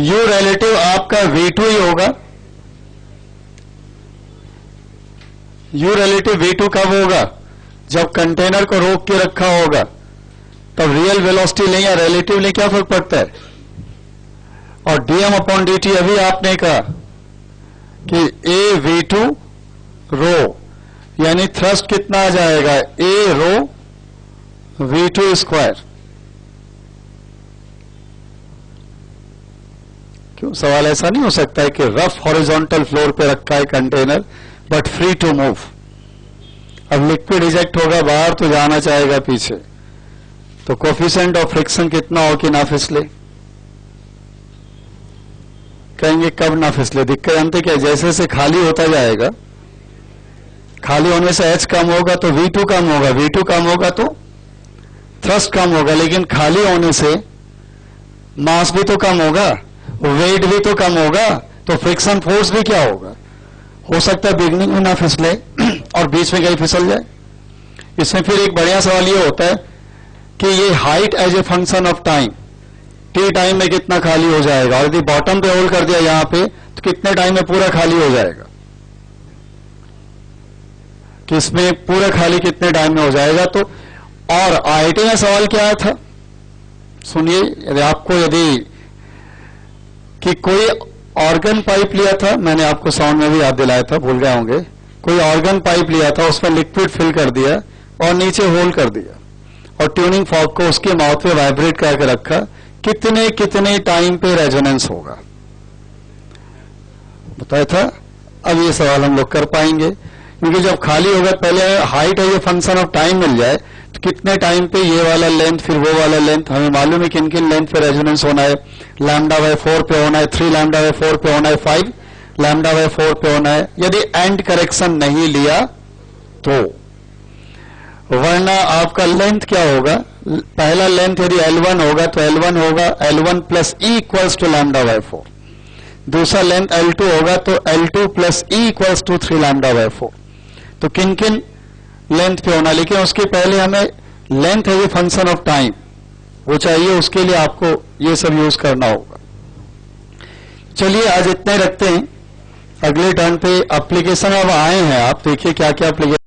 U रिलेटिव आपका V2 ही होगा। U रिलेटिव V2 कब होगा, जब कंटेनर को रोक के रखा होगा, तब रियल वेलोसिटी लें या रिलेटिव लें क्या फर्क पड़ता है। और dm अपॉन dt अभी आपने कहा कि A V2 रो, यानी थ्रस्ट कितना आ जाएगा, A रो V2 स्क्वायर। क्यों, सवाल ऐसा नहीं हो सकता है कि रफ हॉरिजॉन्टल फ्लोर पे रखा है container but free to move, अब लिक्विड इजेक्ट होगा बाहर तो जाना चाहेगा पीछे, तो कोफिशिएंट ऑफ फ्रिक्शन कितना हो कि ना फिसले। कहेंगे कब ना फिसले, दिक्कत जानते क्या, जैसे जैसे खाली होता जाएगा, खाली होने से H कम होगा तो V2 कम होगा, V2 कम होगा तो थ्रस्ट कम होगा, लेकिन खाली होने से मास भी तो कम होगा, वेट भी तो कम होगा, तो फ्रिक्शन फोर्स भी क्या होगा, हो सकता है बिगनिंग में ना फिसले और बीच में कहीं फिसल जाए। इसमें फिर एक बढ़िया सवाल ये होता है कि ये height as a function of time, T time में कितना खाली हो जाएगा, और यदि बॉटम पे होल्ड कर दिया यहां पे तो कितने टाइम में पूरा खाली हो जाएगा, कि इसमें पूरा खाली कितने टाइम में हो जाएगा। तो और IIT में सवाल क्या आया था, सुनिए, यदि आपको यदि कि कोई ऑर्गन पाइप लिया था, मैंने आपको साउंड में भी याद दिलाया था, भूल गए होंगे, कोई ऑर्गन पाइप लिया था, उसमें लिक्विड फिल कर दिया और नीचे होल कर दिया और ट्यूनिंग फॉर्क को उसके माउथ पे वाइब्रेट करके रखा, कितने कितने टाइम पे रेजोनेंस होगा बताया था। अब ये सवाल हम लोग कर पाएंगे, क्योंकि जब खाली होगा पहले हाइट है ये फंक्शन ऑफ टाइम मिल जाए तो कितने टाइम पे ये वाला लेंथ फिर वो वाला लेंथ, हमें मालूम है किन किन लेंथ पे रेजोनेंस होना है, λ/4 पे होना है, 3 λ/4 पे होना है, 5 λ/4 पे होना है, यदि एंड करेक्शन नहीं लिया तो, वरना आपका लेंथ क्या होगा, पहला लेंथ यदि L1 होगा तो L1 होगा L1 plus E equals to λ/4, दूसरा लेंथ L2 होगा तो L2 plus E equals to 3 λ/4। तो किन किन लेंथ पे होना, लेकिन उसके पहले हमें लेंथ है ये फंक्शन ऑफ टाइम वो चाहिए, उसके लिए आपको ये सब यूज करना होगा। चलिए आज इतने रखते हैं, अगले टर्न पे एप्लीकेशन अब आए हैं, आप देखिए क्या क्या एप्लीकेशन